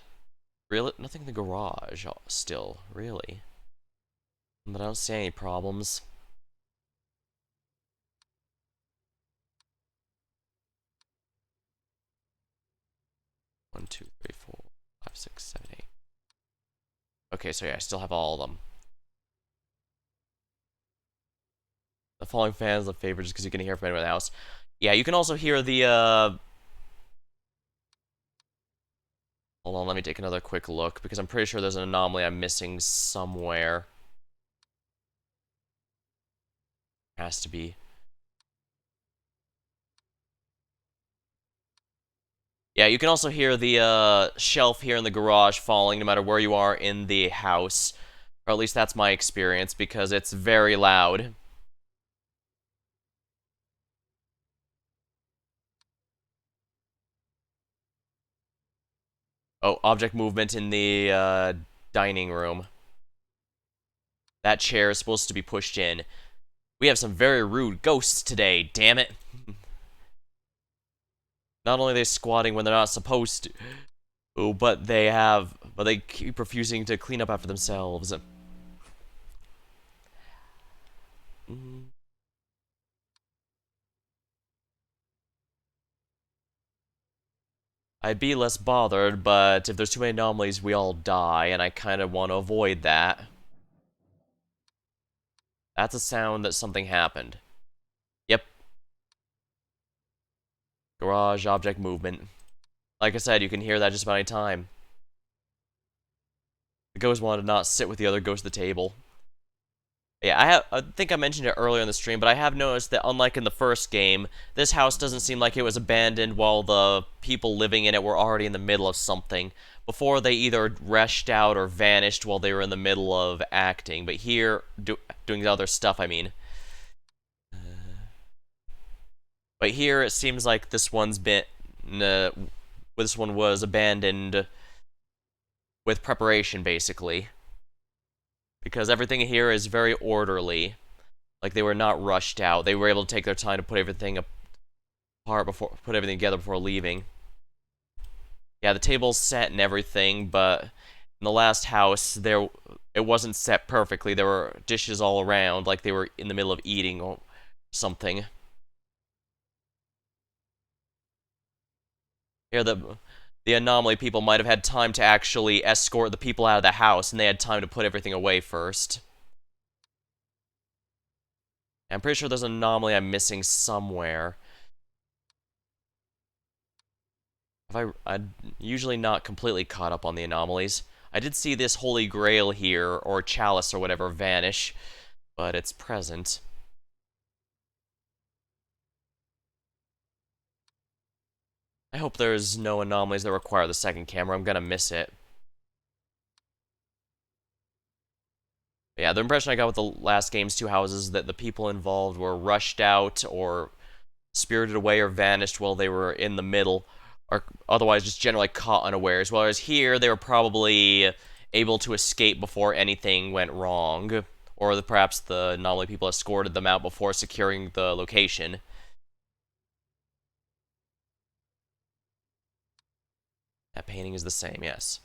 really nothing in the garage still, really. But I don't see any problems. One, two, three, four, five, six, seven, eight. Okay, so yeah, I still have all of them. The following fans of favorite just because you can hear from anyone in the house. Yeah, you can also hear the hold on, let me take another quick look because I'm pretty sure there's an anomaly I'm missing somewhere. Has to be. Yeah, you can also hear the shelf here in the garage falling no matter where you are in the house. Or at least that's my experience because it's very loud. Oh, object movement in the dining room. That chair is supposed to be pushed in. We have some very rude ghosts today, damn it. Not only are they squatting when they're not supposed to, but they keep refusing to clean up after themselves. I'd be less bothered, but if there's too many anomalies, we all die, and I kind of want to avoid that. That's a sound that something happened. Yep. Garage object movement. Like I said, you can hear that just about any time. The ghost wanted to not sit with the other ghosts at the table. Yeah, I think I mentioned it earlier in the stream, but I have noticed that unlike in the first game, this house doesn't seem like it was abandoned while the people living in it were already in the middle of something. Before, they either rushed out or vanished while they were in the middle of acting, but here, doing other stuff, I mean. But here, it seems like this one's been, this one was abandoned with preparation, basically. Because everything here is very orderly. Like, they were not rushed out. They were able to take their time to put everything put everything together before leaving. Yeah, the table's set and everything, but in the last house, it wasn't set perfectly. There were dishes all around, like they were in the middle of eating or something. Here, the anomaly people might have had time to actually escort the people out of the house, and they had time to put everything away first. I'm pretty sure there's an anomaly I'm missing somewhere. I'm usually not completely caught up on the anomalies. I did see this holy grail here, or chalice or whatever, vanish, but it's present. I hope there's no anomalies that require the second camera. I'm gonna miss it. But yeah, the impression I got with the last game's two houses is that the people involved were rushed out or spirited away or vanished while they were in the middle, or otherwise just generally caught unawares. Whereas here, they were probably able to escape before anything went wrong, or perhaps the anomaly people escorted them out before securing the location. That painting is the same, yes.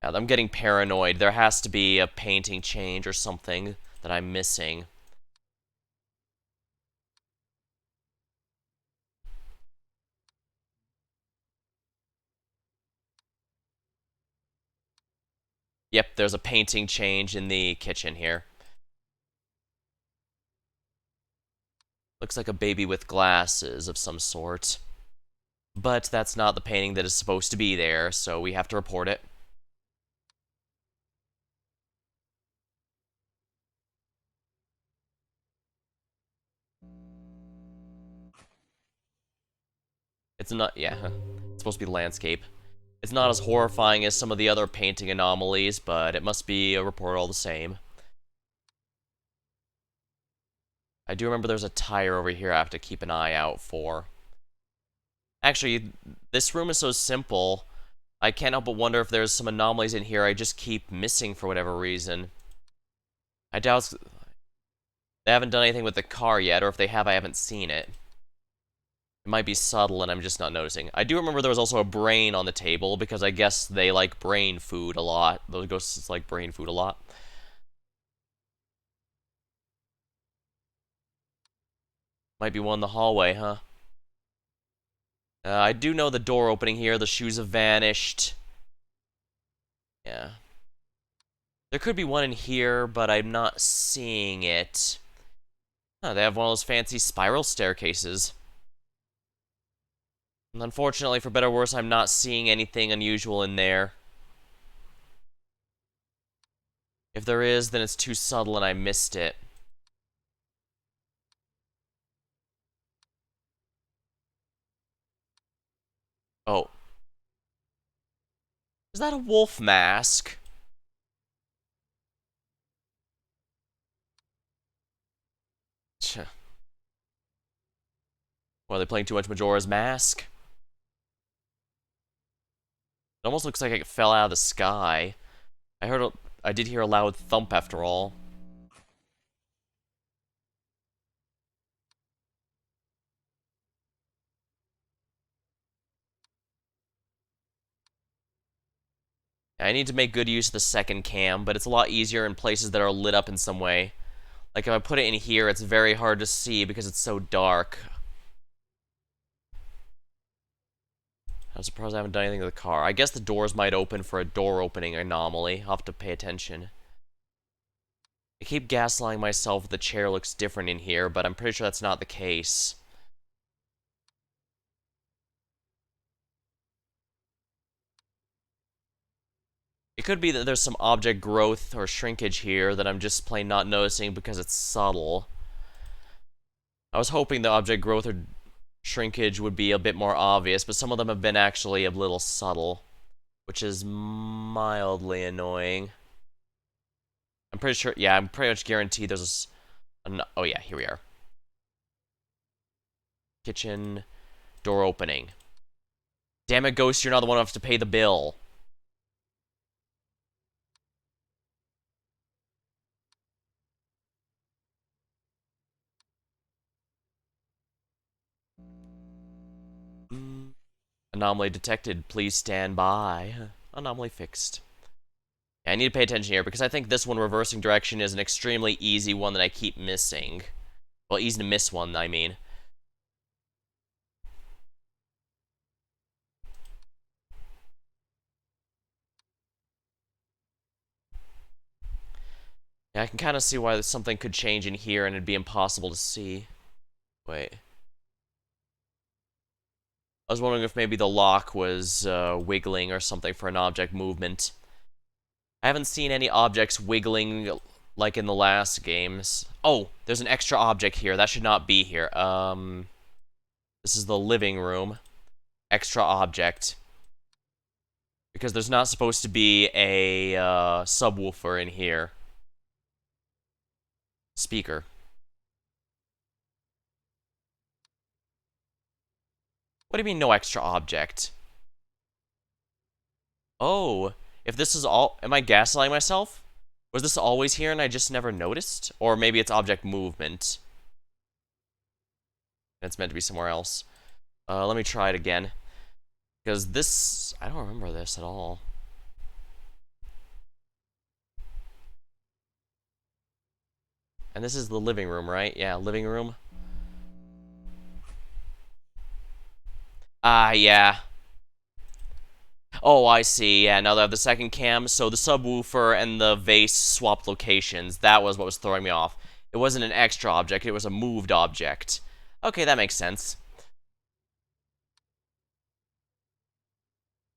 Yeah, I'm getting paranoid. There has to be a painting change or something that I'm missing. Yep, there's a painting change in the kitchen here. Looks like a baby with glasses of some sort. But that's not the painting that is supposed to be there, so we have to report it. It's not, yeah, it's supposed to be landscape. It's not as horrifying as some of the other painting anomalies, but it must be a report all the same. I do remember there's a tire over here I have to keep an eye out for. Actually, this room is so simple, I can't help but wonder if there's some anomalies in here I just keep missing for whatever reason. I doubt they haven't done anything with the car yet, or if they have, I haven't seen it. It might be subtle and I'm just not noticing. I do remember there was also a brain on the table, because I guess they like brain food a lot. Those ghosts like brain food a lot. Might be one in the hallway, huh? I do know the door opening here. The shoes have vanished. Yeah. There could be one in here, but I'm not seeing it. Huh, they have one of those fancy spiral staircases. And unfortunately, for better or worse, I'm not seeing anything unusual in there. If there is, then it's too subtle and I missed it. Oh. Is that a wolf mask? Tch. Well, are they playing too much Majora's Mask? It almost looks like it fell out of the sky. I did hear a loud thump after all. I need to make good use of the second cam, but it's a lot easier in places that are lit up in some way. Like if I put it in here, it's very hard to see because it's so dark. I'm surprised I haven't done anything to the car. I guess the doors might open for a door opening anomaly. I'll have to pay attention. I keep gaslighting myself that the chair looks different in here, but I'm pretty sure that's not the case. It could be that there's some object growth or shrinkage here that I'm just plain not noticing because it's subtle. I was hoping the object growth or shrinkage would be a bit more obvious, but some of them have been actually a little subtle, which is mildly annoying. I'm pretty sure, yeah, I'm pretty much guaranteed there's oh yeah, here we are. Kitchen, door opening. Damn it, Ghost, you're not the one who has to pay the bill. Anomaly detected, please stand by. Anomaly fixed. Yeah, I need to pay attention here, because I think this one, reversing direction, is an extremely easy one that I keep missing. Well, easy to miss one, I mean. Yeah, I can kind of see why something could change in here and it'd be impossible to see. Wait. I was wondering if maybe the lock was wiggling or something for an object movement. I haven't seen any objects wiggling like in the last games. Oh, there's an extra object here. That should not be here. This is the living room. Extra object. Because there's not supposed to be a subwoofer in here. Speaker. What do you mean no extra object? Oh, if this is all... Am I gaslighting myself? Was this always here and I just never noticed? Or maybe it's object movement. It's meant to be somewhere else. Let me try it again. Because this... I don't remember this at all. And this is the living room, right? Yeah, living room. Ah, yeah. Oh, I see. Yeah, now they have the second cam. So the subwoofer and the vase swapped locations. That was what was throwing me off. It wasn't an extra object, it was a moved object. Okay, that makes sense.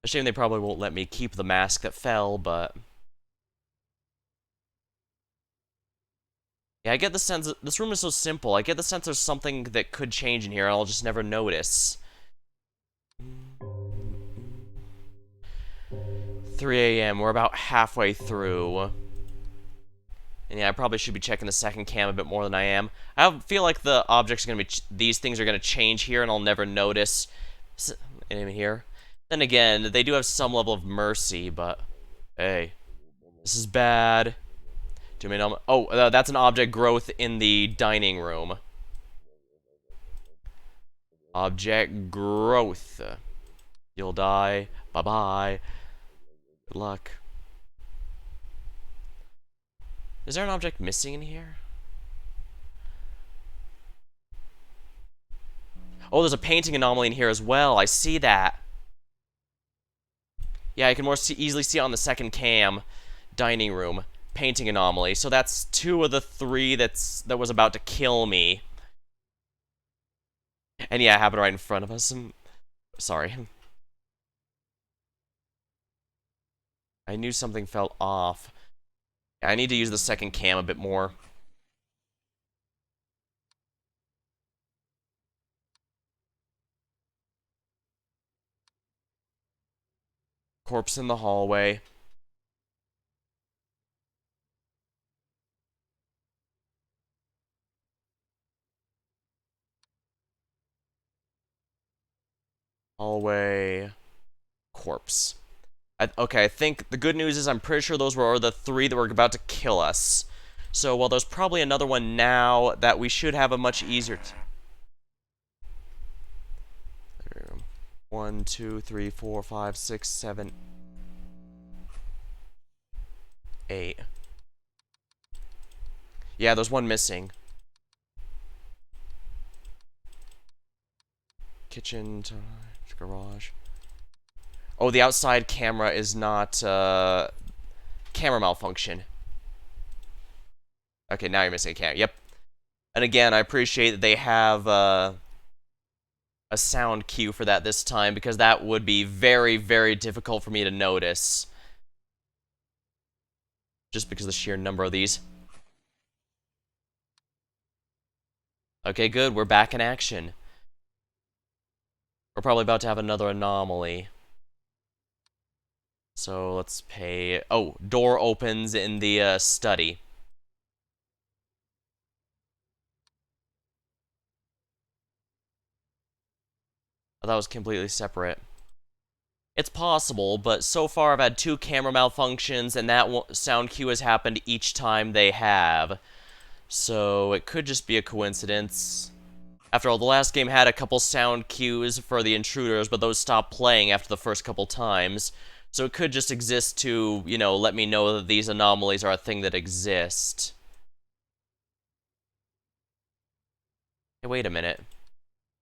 A shame they probably won't let me keep the mask that fell, but... Yeah, I get the sense that this room is so simple. I get the sense there's something that could change in here and I'll just never notice. 3 a.m. We're about halfway through. And yeah, I probably should be checking the second cam a bit more than I am. I feel like the objects are going to be... these things are going to change here, and I'll never notice in here. Then again, they do have some level of mercy, but... Hey, this is bad. Do me oh, that's an object growth in the dining room. Object growth. You'll die. Bye-bye. Good luck. Is there an object missing in here? Oh, there's a painting anomaly in here as well. I see that. Yeah, I can more easily see it on the second cam. Dining room. Painting anomaly. So that's 2 of the 3 that was about to kill me. And yeah, it happened right in front of us. Sorry. I knew something felt off. I need to use the second cam a bit more. Corpse in the hallway. Hallway. Corpse. Okay, I think the good news is I'm pretty sure those were the 3 that were about to kill us. So while there's probably another one now that we should have a much easier... 1, 2, 3, 4, 5, 6, 7, 8. Yeah, there's one missing. Kitchen, garage. Oh, the outside camera is not, camera malfunction. Okay, now you're missing a camera. Yep. And again, I appreciate that they have, a sound cue for that this time, because that would be very, very difficult for me to notice. Just because of the sheer number of these. Okay, good. We're back in action. We're probably about to have another anomaly. So let's pay... Oh, door opens in the study. Oh, that was completely separate. It's possible, but so far I've had 2 camera malfunctions, and that sound cue has happened each time they have. So it could just be a coincidence. After all, the last game had a couple sound cues for the intruders, but those stopped playing after the first couple times. So it could just exist to, you know, let me know that these anomalies are a thing that exist. Hey, wait a minute.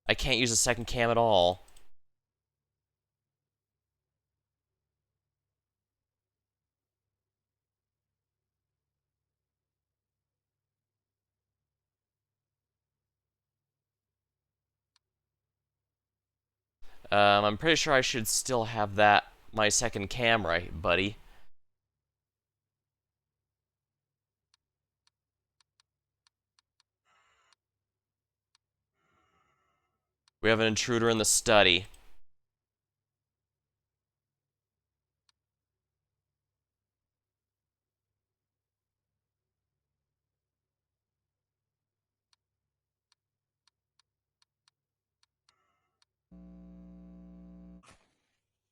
I can't use a second cam at all. I'm pretty sure I should still have that, my second camera, buddy. We have an intruder in the study.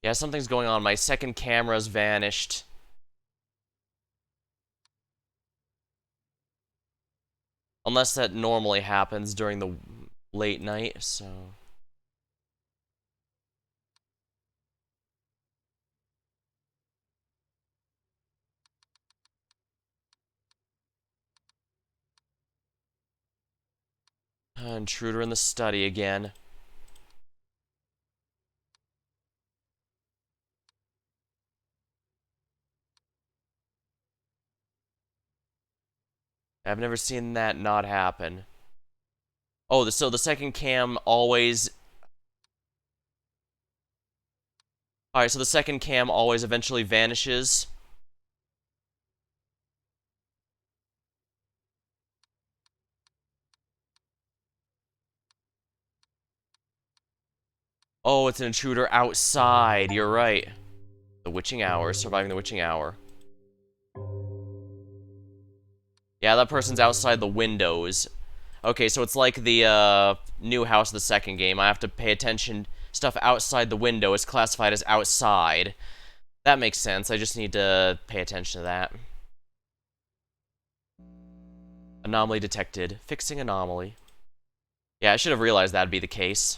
Yeah, something's going on. My second camera's vanished. Unless that normally happens during the late night, so... Intruder in the study again. I've never seen that not happen. Oh, so the second cam always... Alright, so the second cam always eventually vanishes. Oh, it's an intruder outside. You're right. The witching hour. Surviving the witching hour. Yeah, that person's outside the windows. Okay, so it's like the new house of the second game. I have to pay attention. Stuff outside the window is classified as outside. That makes sense. I just need to pay attention to that. Anomaly detected. Fixing anomaly. Yeah, I should have realized that'd be the case.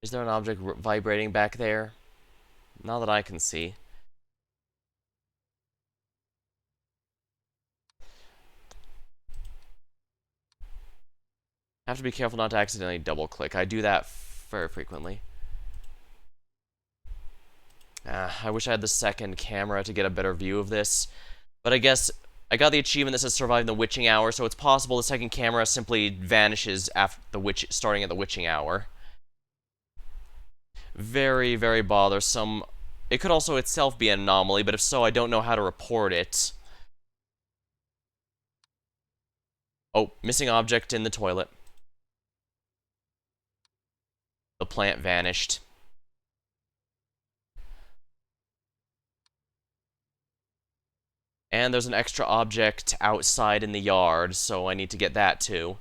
Is there an object vibrating back there? Not that I can see. I have to be careful not to accidentally double click. I do that very frequently. I wish I had the second camera to get a better view of this. But I guess I got the achievement that says surviving the witching hour, so it's possible the second camera simply vanishes after starting at the witching hour. Very, very bothersome. It could also itself be an anomaly, but if so, I don't know how to report it. Oh, missing object in the toilet. The plant vanished. And there's an extra object outside in the yard, so I need to get that too.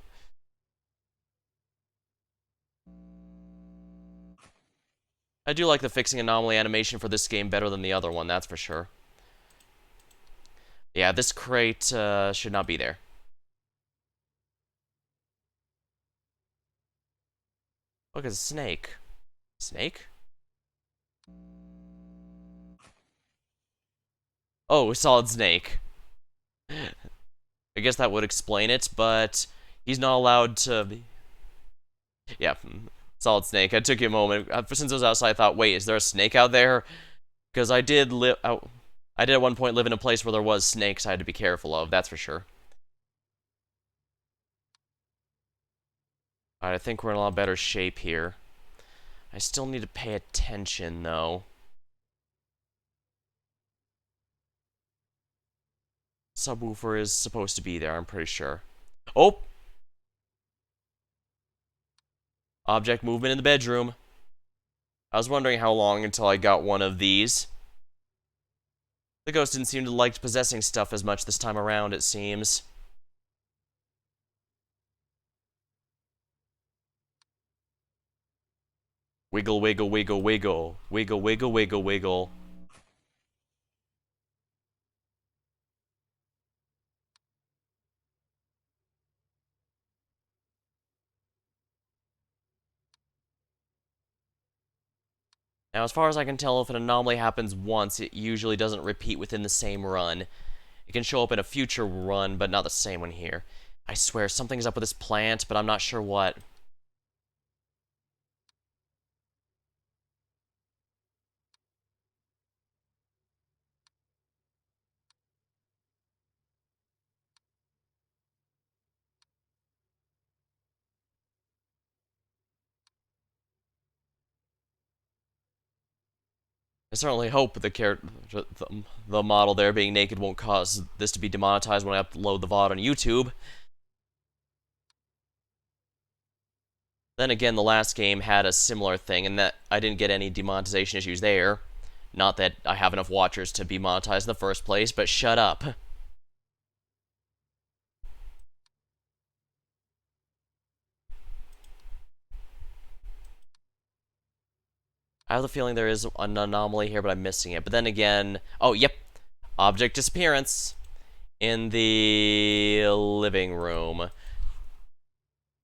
I do like the fixing anomaly animation for this game better than the other one, that's for sure. Yeah, this crate should not be there. Look, it's a snake. Snake? Oh, solid snake. I guess that would explain it, but he's not allowed to be... Yeah, solid snake. I took you a moment. Since I was outside, I thought, wait, is there a snake out there? Because I did live... I did at one point live in a place where there was snakes I had to be careful of, that's for sure. Alright, I think we're in a lot better shape here. I still need to pay attention, though. Subwoofer is supposed to be there, I'm pretty sure. Oh! Object movement in the bedroom. I was wondering how long until I got one of these. The ghost didn't seem to like possessing stuff as much this time around, it seems. Wiggle, wiggle, wiggle, wiggle. Wiggle, wiggle, wiggle, wiggle. Now, as far as I can tell, if an anomaly happens once, it usually doesn't repeat within the same run. It can show up in a future run, but not the same one here. I swear, something's up with this plant, but I'm not sure what. I certainly hope the model there being naked won't cause this to be demonetized when I upload the VOD on YouTube. Then again, the last game had a similar thing, and that I didn't get any demonetization issues there. Not that I have enough watchers to be monetized in the first place, but shut up. I have the feeling there is an anomaly here, but I'm missing it. But then again... Oh, yep. Object disappearance. In the living room.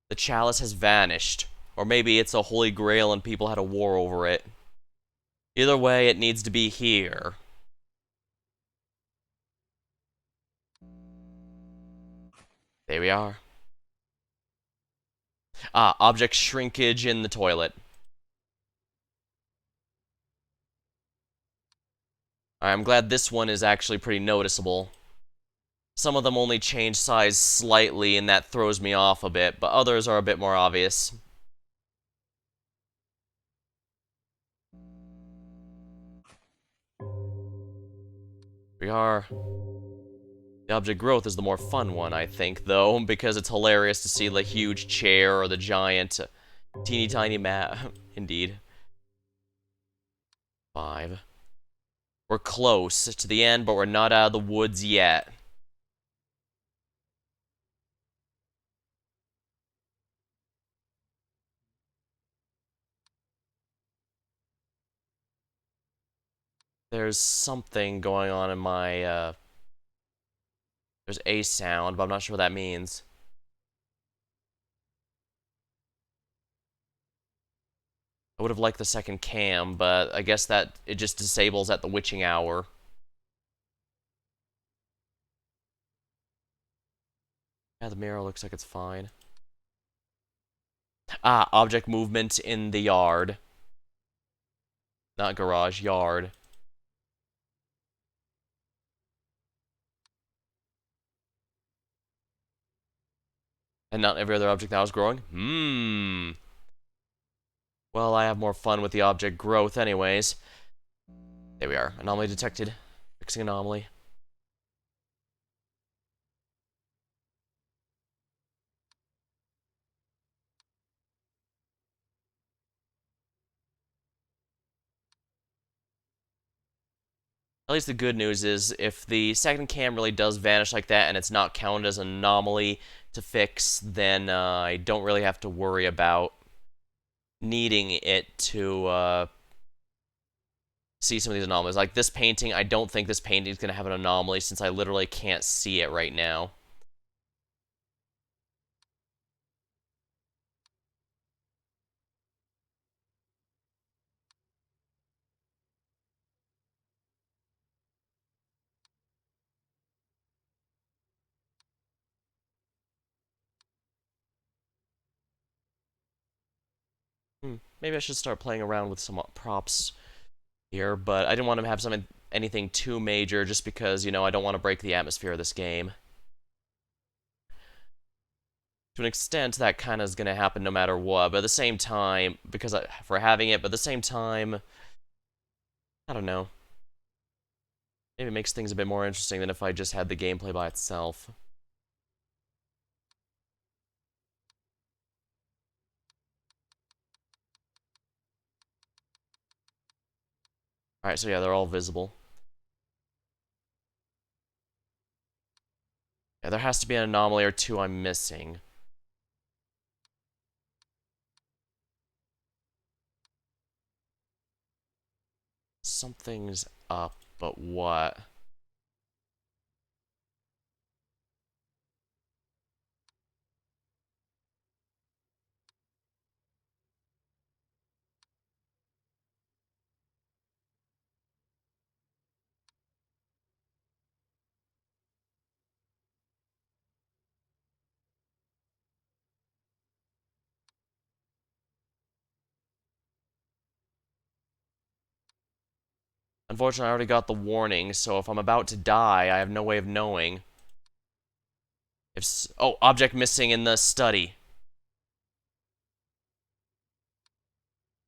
The chalice has vanished. Or maybe it's a holy grail and people had a war over it. Either way, it needs to be here. There we are. Ah, object shrinkage in the toilet. I'm glad this one is actually pretty noticeable. Some of them only change size slightly, and that throws me off a bit, but others are a bit more obvious. We are. The object growth is the more fun one, I think, though, because it's hilarious to see the huge chair or the giant, teeny tiny map. Indeed. 5. We're close to the end, but we're not out of the woods yet. There's something going on in my, there's a sound, but I'm not sure what that means. I would have liked the second cam, but I guess that it just disables at the witching hour. Yeah, the mirror looks like it's fine. Ah, object movement in the yard. Not garage, yard. And not every other object now is growing? Well, I have more fun with the object growth anyways. There we are. Anomaly detected. Fixing anomaly. At least the good news is, if the second cam really does vanish like that and it's not counted as an anomaly to fix, then I don't really have to worry about needing it to see some of these anomalies. Like this painting, I don't think this painting is going to have an anomaly since I literally can't see it right now. Maybe I should start playing around with some props here, but I didn't want to have anything too major just because, I don't want to break the atmosphere of this game. To an extent, that kind of is going to happen no matter what, but at the same time, for having it, but at the same time, I don't know. Maybe it makes things a bit more interesting than if I just had the gameplay by itself. Alright, so yeah, they're all visible. Yeah, there has to be an anomaly or two I'm missing. Something's up, but what? Unfortunately, I already got the warning, so if I'm about to die, I have no way of knowing. Oh, object missing in the study.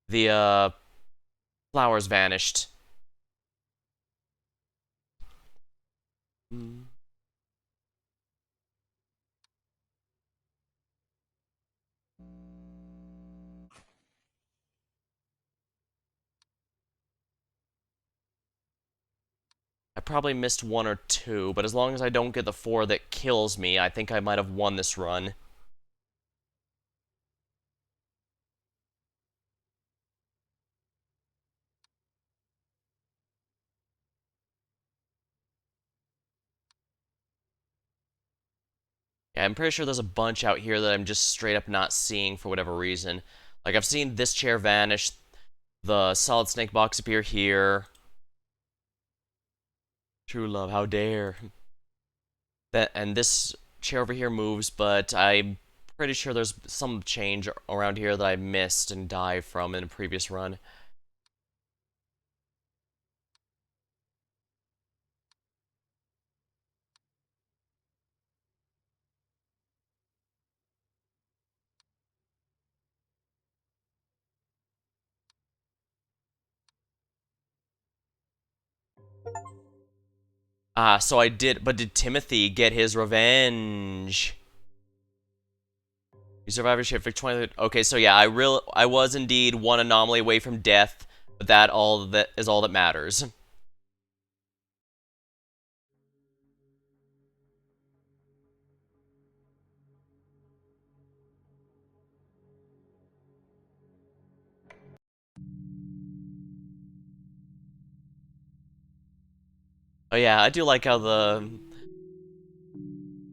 The, flowers vanished. I probably missed one or two, but as long as I don't get the 4 that kills me, I think I might have won this run. Yeah, I'm pretty sure there's a bunch out here that I'm just straight up not seeing for whatever reason. Like, I've seen this chair vanish, the solid snake box appear here. True love, how dare. And this chair over here moves, but I'm pretty sure there's some change around here that I missed and died from in a previous run. Ah, so I did, but did Timothy get his revenge? You survived your ship 20. Okay, so yeah, I was indeed one anomaly away from death, but that is all that matters. Oh yeah, I do like how the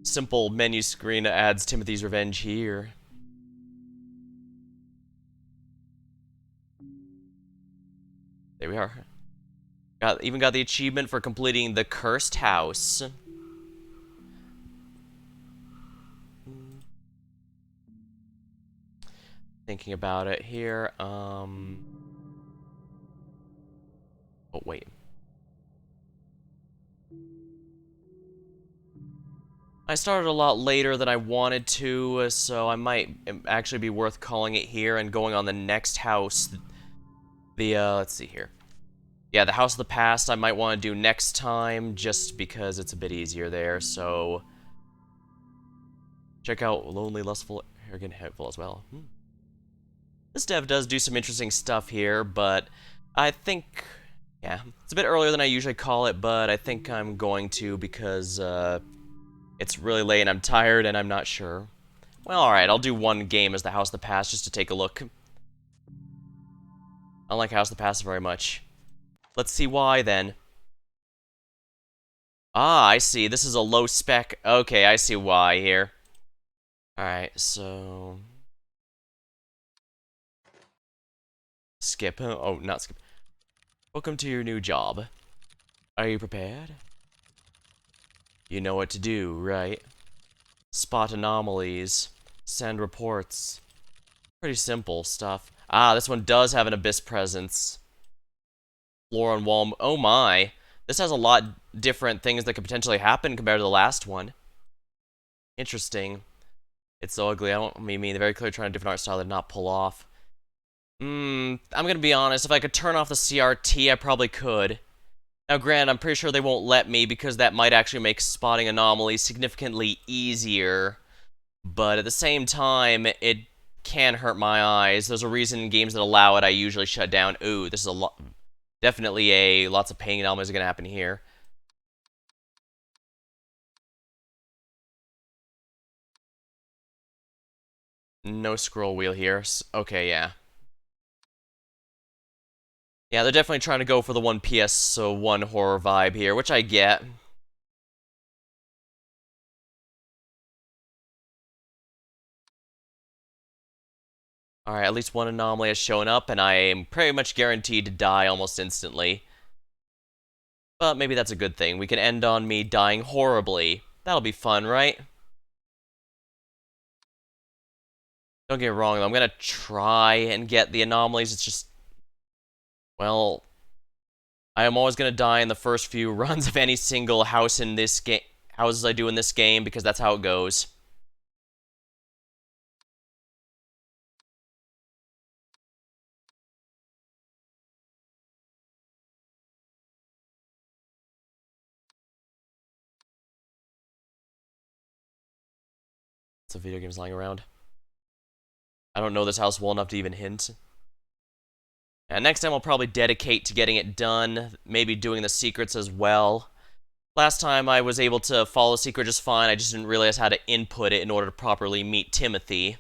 simple menu screen adds Timothy's revenge here. There we are. Even got the achievement for completing the cursed house. Thinking about it here. Oh wait. I started a lot later than I wanted to, so I might actually be worth calling it here and going on the next house. Let's see here. Yeah, the House of the Past I might want to do next time, just because it's a bit easier there, so... Check out Lonely, Lustful, Arrogant, Hateful as well. This dev does do some interesting stuff here, but I think... Yeah, it's a bit earlier than I usually call it, but I think I'm going to because, it's really late and I'm tired and I'm not sure. Well, alright, I'll do one game as the House of the Past just to take a look. I don't like House of the Past very much. Let's see why, then. Ah, I see. This is a low spec. Okay, I see why here. Alright, so... Skip. Oh, not skip. Welcome to your new job. Are you prepared? You know what to do, right? Spot anomalies. Send reports. Pretty simple stuff. Ah, this one does have an abyss presence. Floor and wall. Oh my. This has a lot different things that could potentially happen compared to the last one. Interesting. It's so ugly. I mean, they're very clearly trying a different art style that not pull off. I'm gonna be honest. If I could turn off the CRT, I probably could. Now, granted, I'm pretty sure they won't let me because that might actually make spotting anomalies significantly easier. But at the same time, it can hurt my eyes. There's a reason in games that allow it, I usually shut down. Ooh, this is a lot. Definitely lots of pain anomalies are gonna happen here. No scroll wheel here. Okay, yeah. Yeah, they're definitely trying to go for the one PS1 horror vibe here, which I get. Alright, at least one anomaly has shown up, and I am pretty much guaranteed to die almost instantly. But maybe that's a good thing. We can end on me dying horribly. That'll be fun, right? Don't get me wrong, though. I'm gonna try and get the anomalies. It's just... Well... I am always gonna die in the first few runs of any single house in this game... houses I do in this game, because that's how it goes. Some video games lying around. I don't know this house well enough to even hint. And next time I'll probably dedicate to getting it done, maybe doing the secrets as well. Last time I was able to follow the secret just fine, I just didn't realize how to input it in order to properly meet Timothy.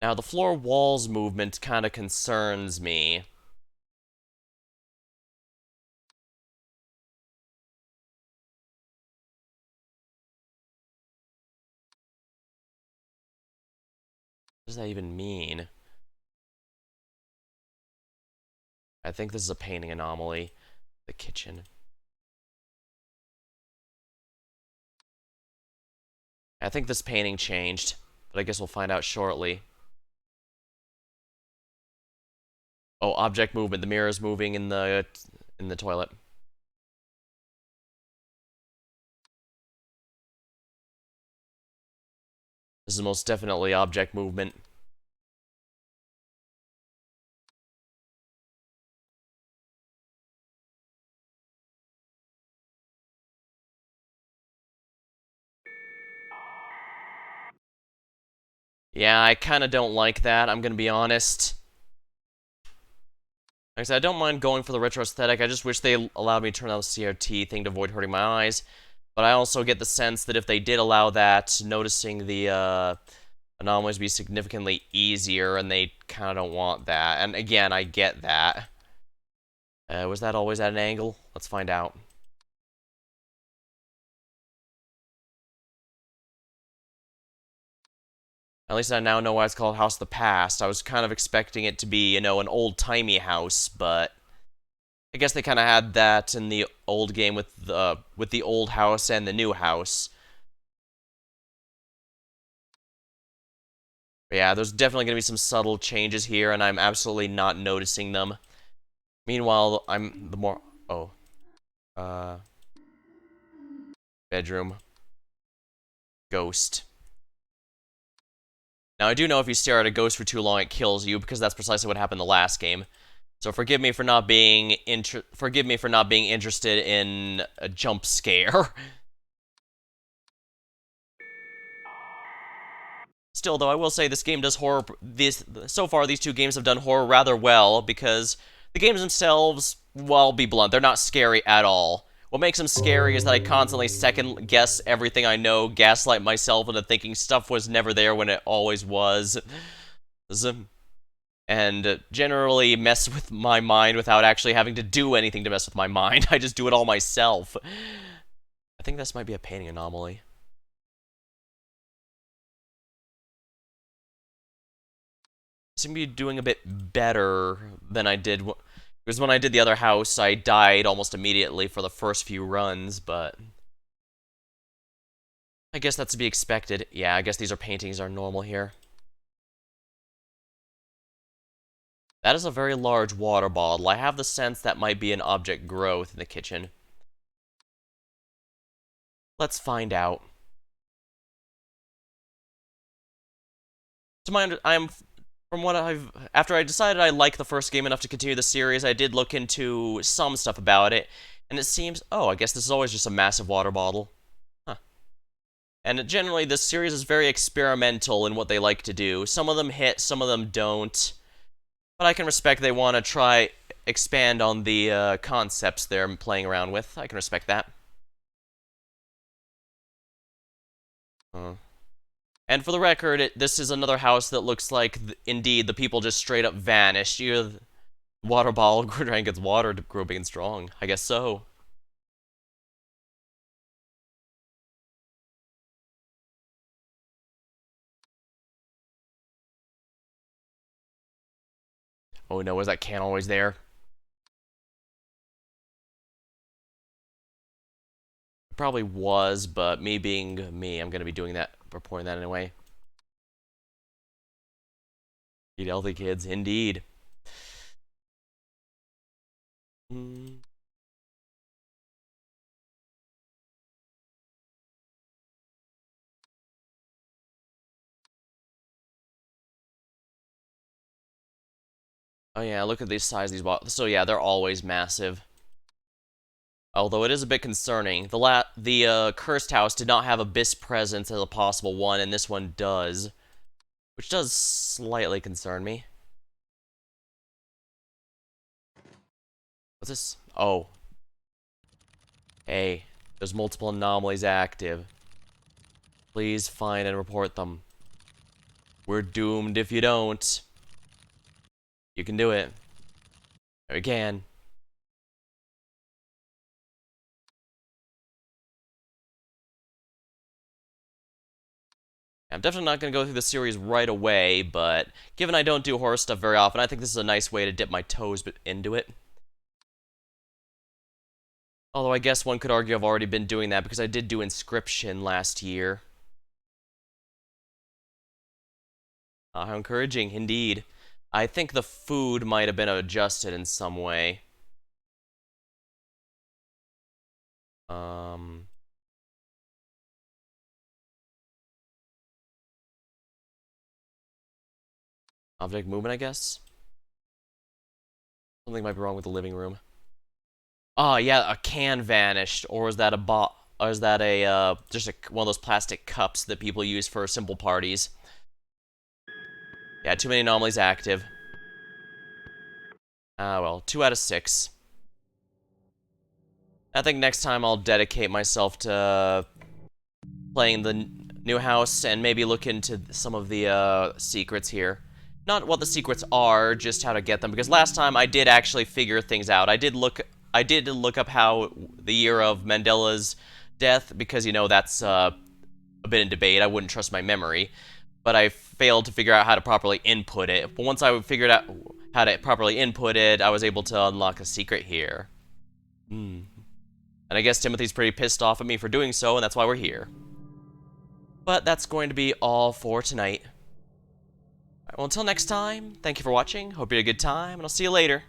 Now the floor walls movement kind of concerns me. What does that even mean? I think this is a painting anomaly. The kitchen. I think this painting changed, but I guess we'll find out shortly. Oh, object movement. The mirror is moving in the toilet. This is most definitely object movement. Yeah, I kind of don't like that, I'm gonna be honest. Like I said, I don't mind going for the retro aesthetic, I just wish they allowed me to turn on the CRT thing to avoid hurting my eyes. But I also get the sense that if they did allow that, noticing the anomalies would be significantly easier, and they kind of don't want that. And again, I get that. Was that always at an angle? Let's find out. At least I now know why it's called House of the Past. I was kind of expecting it to be, an old-timey house, but I guess they kind of had that in the old game with the old house and the new house. But yeah, there's definitely going to be some subtle changes here, and I'm absolutely not noticing them. Meanwhile, I'm the more... Oh. Uh... Bedroom. Ghost. Now, I do know if you stare at a ghost for too long, it kills you, because that's precisely what happened in the last game. So forgive me for not being interested in a jump scare. Still, though, I will say this game does horror. So far, these two games have done horror rather well because the games themselves, well, I'll be blunt, they're not scary at all. What makes them scary is that I constantly second guess everything I know, gaslight myself into thinking stuff was never there when it always was, and generally mess with my mind without actually having to do anything to mess with my mind. I just do it all myself. I think this might be a painting anomaly. Seem to be doing a bit better than I did. Because when I did the other house, I died almost immediately for the first few runs, but I guess that's to be expected. Yeah, I guess these paintings are normal here. That is a very large water bottle. I have the sense that might be an object growth in the kitchen. Let's find out. To my I'm from what after I decided I liked the first game enough to continue the series, I did look into some stuff about it, and it seems, oh, I guess this is always just a massive water bottle. Huh. And generally, this series is very experimental in what they like to do. Some of them hit, some of them don't. But I can respect they want to try expand on the concepts they're playing around with. I can respect that. And for the record, this is another house that looks like, indeed, the people just straight up vanished. The water bottle drank its water to grow big and strong. I guess so. Oh no, was that can always there? It probably was, but me being me, I'm gonna be doing that, reporting that anyway. Eat healthy, kids, indeed. Mm. Oh yeah, look at the size of these bottles. So yeah, they're always massive. Although it is a bit concerning. The cursed house did not have abyss presence as a possible one, and this one does. Which does slightly concern me. What's this? Oh. Hey, there's multiple anomalies active. Please find and report them. We're doomed if you don't. You can do it. We can. I'm definitely not going to go through the series right away, but given I don't do horror stuff very often, I think this is a nice way to dip my toes into it. Although I guess one could argue I've already been doing that because I did do Inscription last year. How encouraging, indeed. I think the food might have been adjusted in some way. Um... Object movement, I guess? Something might be wrong with the living room. Oh, yeah, a can vanished. Or is that or is that just one of those plastic cups that people use for simple parties? Yeah, too many anomalies active. Ah, well, 2 out of 6. I think next time I'll dedicate myself to playing the new house and maybe look into some of the secrets here. Not what the secrets are, just how to get them. Because last time I did actually figure things out. I did look up how the year of Mandela's death, because you know that's a bit in debate. I wouldn't trust my memory, but I failed to figure out how to properly input it. But once I figured out how to properly input it, I was able to unlock a secret here. Hmm. And I guess Timothy's pretty pissed off at me for doing so, and that's why we're here. But that's going to be all for tonight. Alright, well, until next time, thank you for watching, hope you had a good time, and I'll see you later.